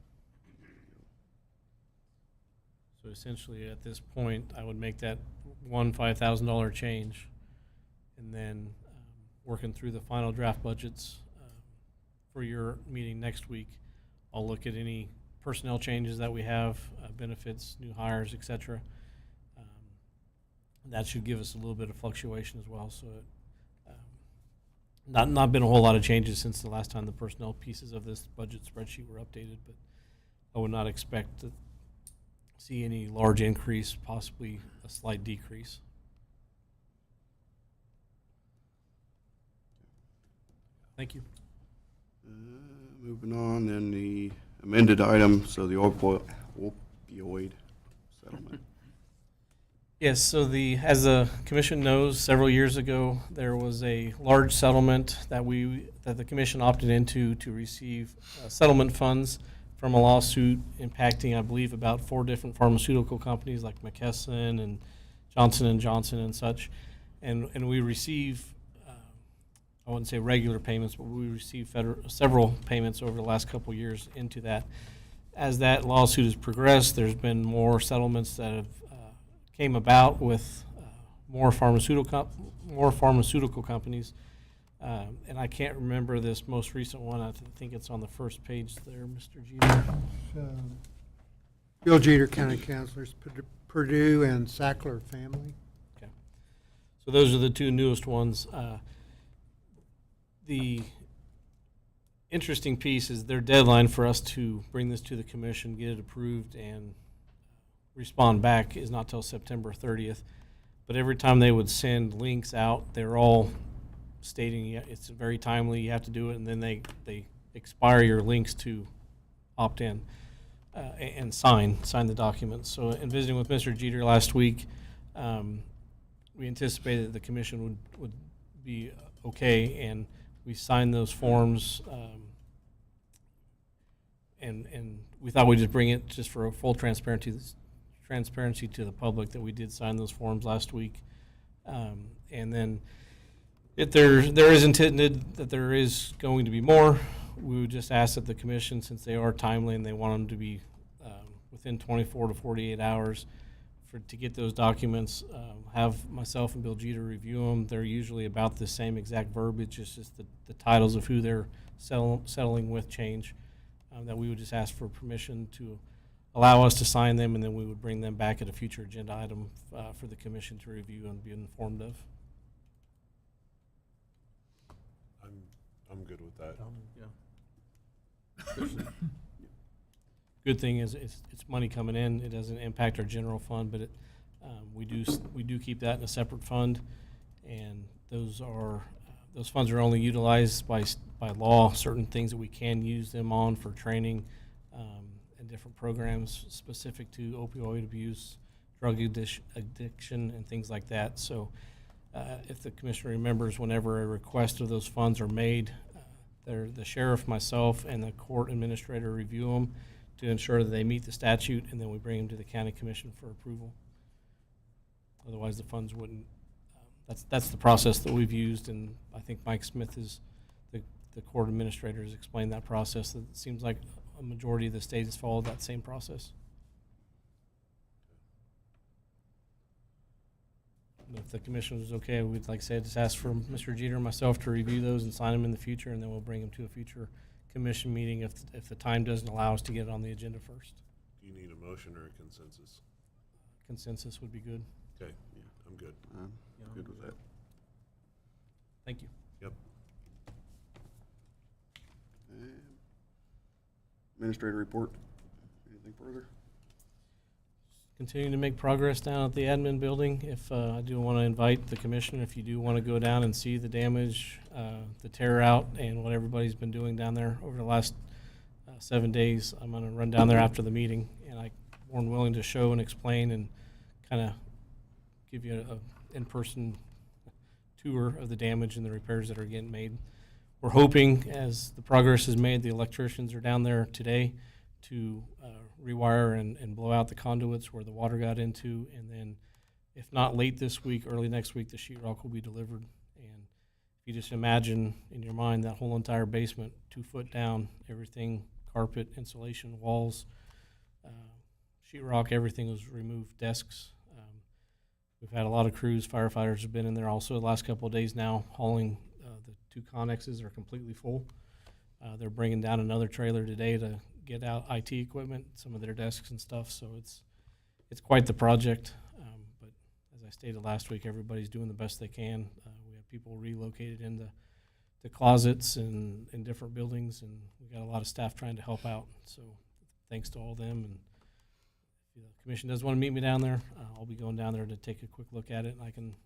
Speaker 4: So essentially, at this point, I would make that one $5,000 change, and then working through the final draft budgets for your meeting next week, I'll look at any personnel changes that we have, benefits, new hires, et cetera. That should give us a little bit of fluctuation as well. So, not been a whole lot of changes since the last time the personnel pieces of this budget spreadsheet were updated, but I would not expect to see any large increase, possibly a slight decrease. Thank you.
Speaker 7: Moving on, then the amended item, so the opioid settlement.
Speaker 4: Yes, so as the commission knows, several years ago, there was a large settlement that the commission opted into to receive settlement funds from a lawsuit impacting, I believe, about 4 different pharmaceutical companies like McKesson and Johnson & Johnson and such. And we receive, I wouldn't say regular payments, but we received several payments over the last couple of years into that. As that lawsuit has progressed, there's been more settlements that have came about with more pharmaceutical companies. And I can't remember this most recent one. I think it's on the first page there, Mr. Jeter.
Speaker 12: Bill Jeter, County Councilors, Purdue and Sackler family.
Speaker 4: Okay. So those are the 2 newest ones. The interesting piece is their deadline for us to bring this to the commission, get it approved, and respond back is not till September 30th. But every time they would send links out, they're all stating it's very timely, you have to do it, and then they expire your links to opt in and sign the documents. So in visiting with Mr. Jeter last week, we anticipated the commission would be okay, and we signed those forms, and we thought we'd just bring it just for a full transparency to the public that we did sign those forms last week. And then if there is intended that there is going to be more, we would just ask that the commission, since they are timely and they want them to be within 24 to 48 hours to get those documents, have myself and Bill Jeter review them. They're usually about the same exact verbiage, it's just the titles of who they're settling with change, that we would just ask for permission to allow us to sign them, and then we would bring them back at a future agenda item for the commission to review and be informed of.
Speaker 3: I'm good with that.
Speaker 5: Yeah.
Speaker 4: Good thing is it's money coming in. It doesn't impact our general fund, but we do keep that in a separate fund, and those funds are only utilized by law. Certain things that we can use them on for training and different programs specific to opioid abuse, drug addiction, and things like that. So if the commissioner remembers, whenever a request of those funds are made, the sheriff, myself, and the court administrator review them to ensure that they meet the statute, and then we bring them to the county commission for approval. Otherwise, the funds wouldn't. That's the process that we've used, and I think Mike Smith is the court administrator has explained that process. It seems like a majority of the state has followed that same process. If the commission is okay, we'd, like I said, just ask for Mr. Jeter and myself to review those and sign them in the future, and then we'll bring them to a future commission meeting if the time doesn't allow us to get it on the agenda first.
Speaker 3: Do you need a motion or a consensus?
Speaker 4: Consensus would be good.
Speaker 3: Okay, I'm good.
Speaker 7: I'm good with that.
Speaker 4: Thank you.
Speaker 3: Yep.
Speaker 7: Administrator report. Anything further?
Speaker 4: Continuing to make progress down at the admin building. If I do want to invite the commission, if you do want to go down and see the damage, the tear out, and what everybody's been doing down there over the last 7 days, I'm going to run down there after the meeting, and I'm more than willing to show and explain and kind of give you an in-person tour of the damage and the repairs that are getting made. We're hoping, as the progress is made, the electricians are down there today to rewire and blow out the conduits where the water got into, and then, if not late this week, early next week, the sheetrock will be delivered. And if you just imagine in your mind that whole entire basement, 2 foot down, everything, carpet, insulation, walls, sheetrock, everything was removed, desks. We've had a lot of crews, firefighters have been in there also the last couple of days now hauling. The 2 connexes are completely full. They're bringing down another trailer today to get out IT equipment, some of their desks and stuff. So it's quite the project. But as I stated last week, everybody's doing the best they can. We have people relocated into the closets and in different buildings, and we got a lot of staff trying to help out. So thanks to all of them. And if the commission does want to meet me down there, I'll be going down there to take a quick look at it, and I can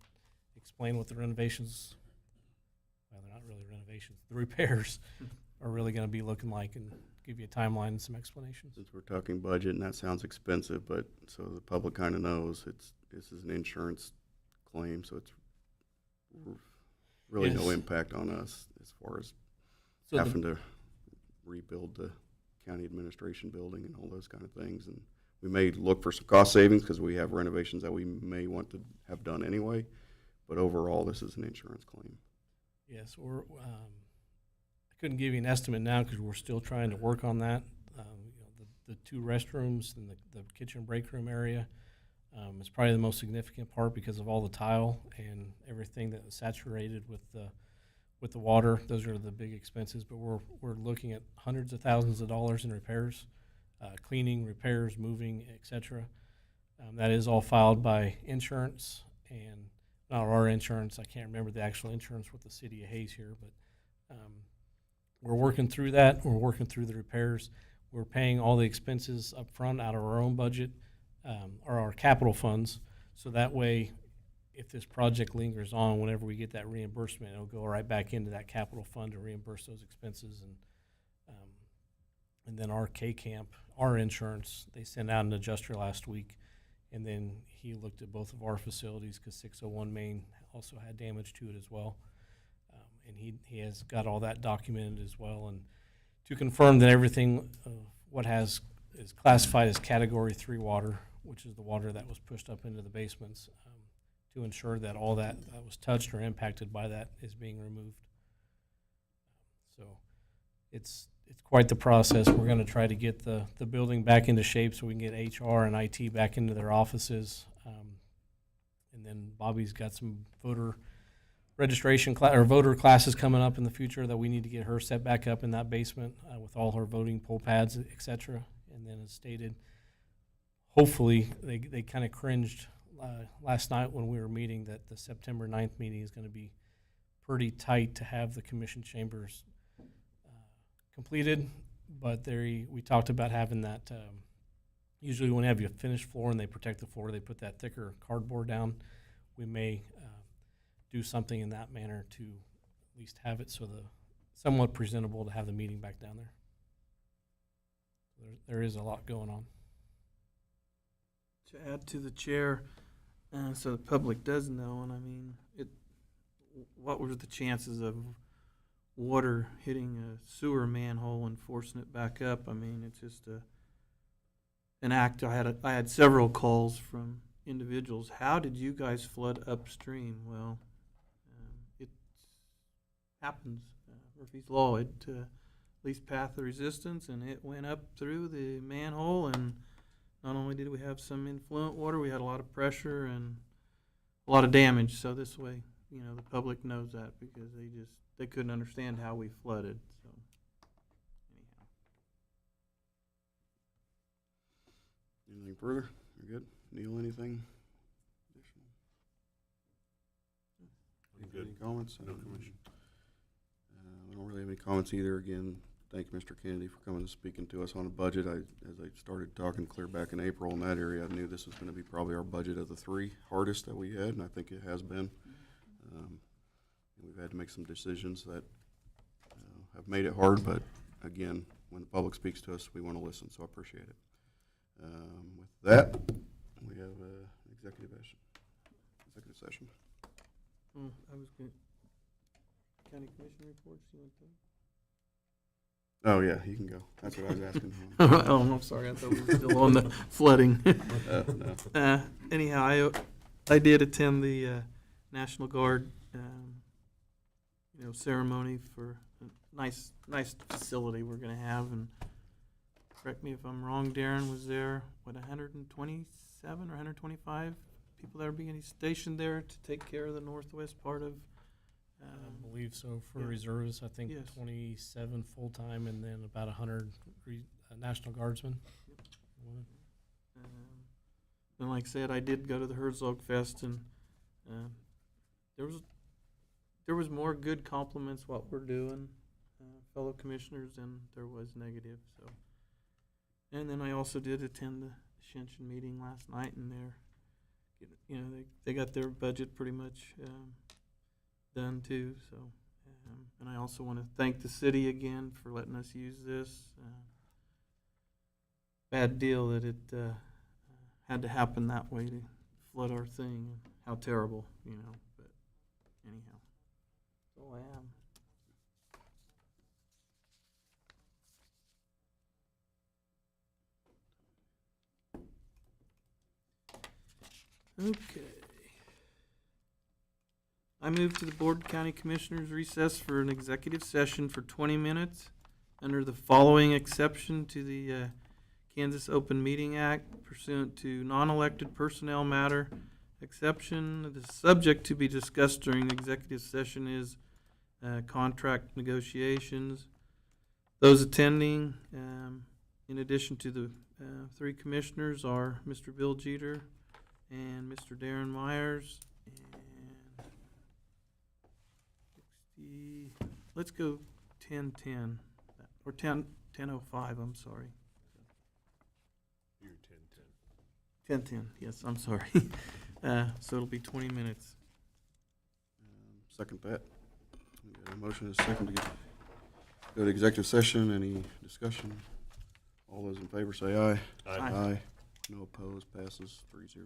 Speaker 4: explain what the renovations, well, they're not really renovations, the repairs are really going to be looking like, and give you a timeline and some explanations.
Speaker 7: Since we're talking budget, and that sounds expensive, but so the public kind of knows, this is an insurance claim, so it's really no
Speaker 4: Yes.
Speaker 7: impact on us as far as
Speaker 4: So
Speaker 7: having to rebuild the county administration building and all those kind of things. And we may look for some cost savings because we have renovations that we may want to have done anyway. But overall, this is an insurance claim.
Speaker 4: Yes, I couldn't give you an estimate now because we're still trying to work on that. The 2 restrooms and the kitchen break room area is probably the most significant part because of all the tile and everything that was saturated with the water. Those are the big expenses, but we're looking at hundreds of thousands of dollars in repairs, cleaning, repairs, moving, etc. That is all filed by insurance, and not our insurance. I can't remember the actual insurance with the city of Hayes here, but we're working through that. We're working through the repairs. We're paying all the expenses up front out of our own budget or our capital funds, so that way, if this project lingers on, whenever we get that reimbursement, it'll go right back into that capital fund to reimburse those expenses. And then our K-Camp, our insurance, they sent out an adjuster last week, and then he looked at both of our facilities because 601 Main also had damage to it as well. And he has got all that documented as well. And to confirm that everything is classified as Category 3 water, which is the water that was pushed up into the basements, to ensure that all that was touched or impacted by that is being removed. So it's quite the process. We're going to try to get the building back into shape so we can get HR and IT back into their offices. And then Bobby's got some voter registration or voter classes coming up in the future that we need to get her set back up in that basement with all her voting poll pads, etc. And then as stated, hopefully they kind of cringed last night when we were meeting that the September 9th meeting is going to be pretty tight to have the commission chambers completed, but we talked about having that. Usually when you have your finished floor and they protect the floor, they put that thicker cardboard down. We may do something in that manner to at least have it so somewhat presentable to have the meeting back down there. There is a lot going on.
Speaker 5: To add to the chair, so the public does know, and I mean, what were the chances of water hitting a sewer manhole and forcing it back up? I mean, it's just an act. I had several calls from individuals. How did you guys flood upstream? Well, it happens. Murphy's Law. It least path of resistance, and it went up through the manhole. And not only did we have some influent water, we had a lot of pressure and a lot of damage. So this way, the public knows that because they couldn't understand how we flooded. So anyhow.
Speaker 7: Anything further? You're good? Neil, anything additional?
Speaker 3: Good.
Speaker 7: Any comments?
Speaker 3: No commission.
Speaker 7: I don't really have any comments either. Again, thank you, Mr. Kennedy, for coming and speaking to us on the budget. As I started talking clear back in April in that area, I knew this was going to be probably our budget of the 3 hardest that we had, and I think it has been. We've had to make some decisions that have made it hard, but again, when the public speaks to us, we want to listen, so I appreciate it. With that, we have executive session.
Speaker 5: I was going, county commission reports, you want to?
Speaker 7: Oh, yeah, you can go. That's what I was asking.
Speaker 5: Oh, I'm sorry, I thought we were still on the flooding.
Speaker 7: No.
Speaker 5: Anyhow, I did attend the National Guard, ceremony for a nice facility we're gonna have, and correct me if I'm wrong, Darren, was there, 127 or 125 people that are being stationed there to take care of the northwest part of,
Speaker 4: I believe so for
Speaker 5: yeah.
Speaker 4: reservists. I think
Speaker 5: Yes.
Speaker 4: 27 full-time and then about 100 National Guardsmen.
Speaker 5: And like I said, I did go to the Herzog Fest, and there was more good compliments what we're doing, fellow commissioners, than there was negative. So, and then I also did attend the Shinshin meeting last night, and they got their budget pretty much done too. So, and I also want to thank the city again for letting us use this. Bad deal that it had to happen that way to flood our thing. How terrible, but anyhow, that's all I have. Okay. I move to the Board of County Commissioners recess for an executive session for 20 minutes under the following exception to the Kansas Open Meeting Act pursuant to non-elected personnel matter exception. The subject to be discussed during the executive session is contract negotiations. Those attending, in addition to the three commissioners, are Mr. Bill Jeter and Mr. Darren Myers. And let's go 10:10 or 10:05. I'm sorry.
Speaker 3: You're 10-10.
Speaker 5: 10:10. Yes, I'm sorry. So it'll be 20 minutes.
Speaker 7: Second that. We got a motion is second to go to executive session. Any discussion? All those in favor say aye.
Speaker 5: Aye.
Speaker 7: No opposed. Passes 3-0.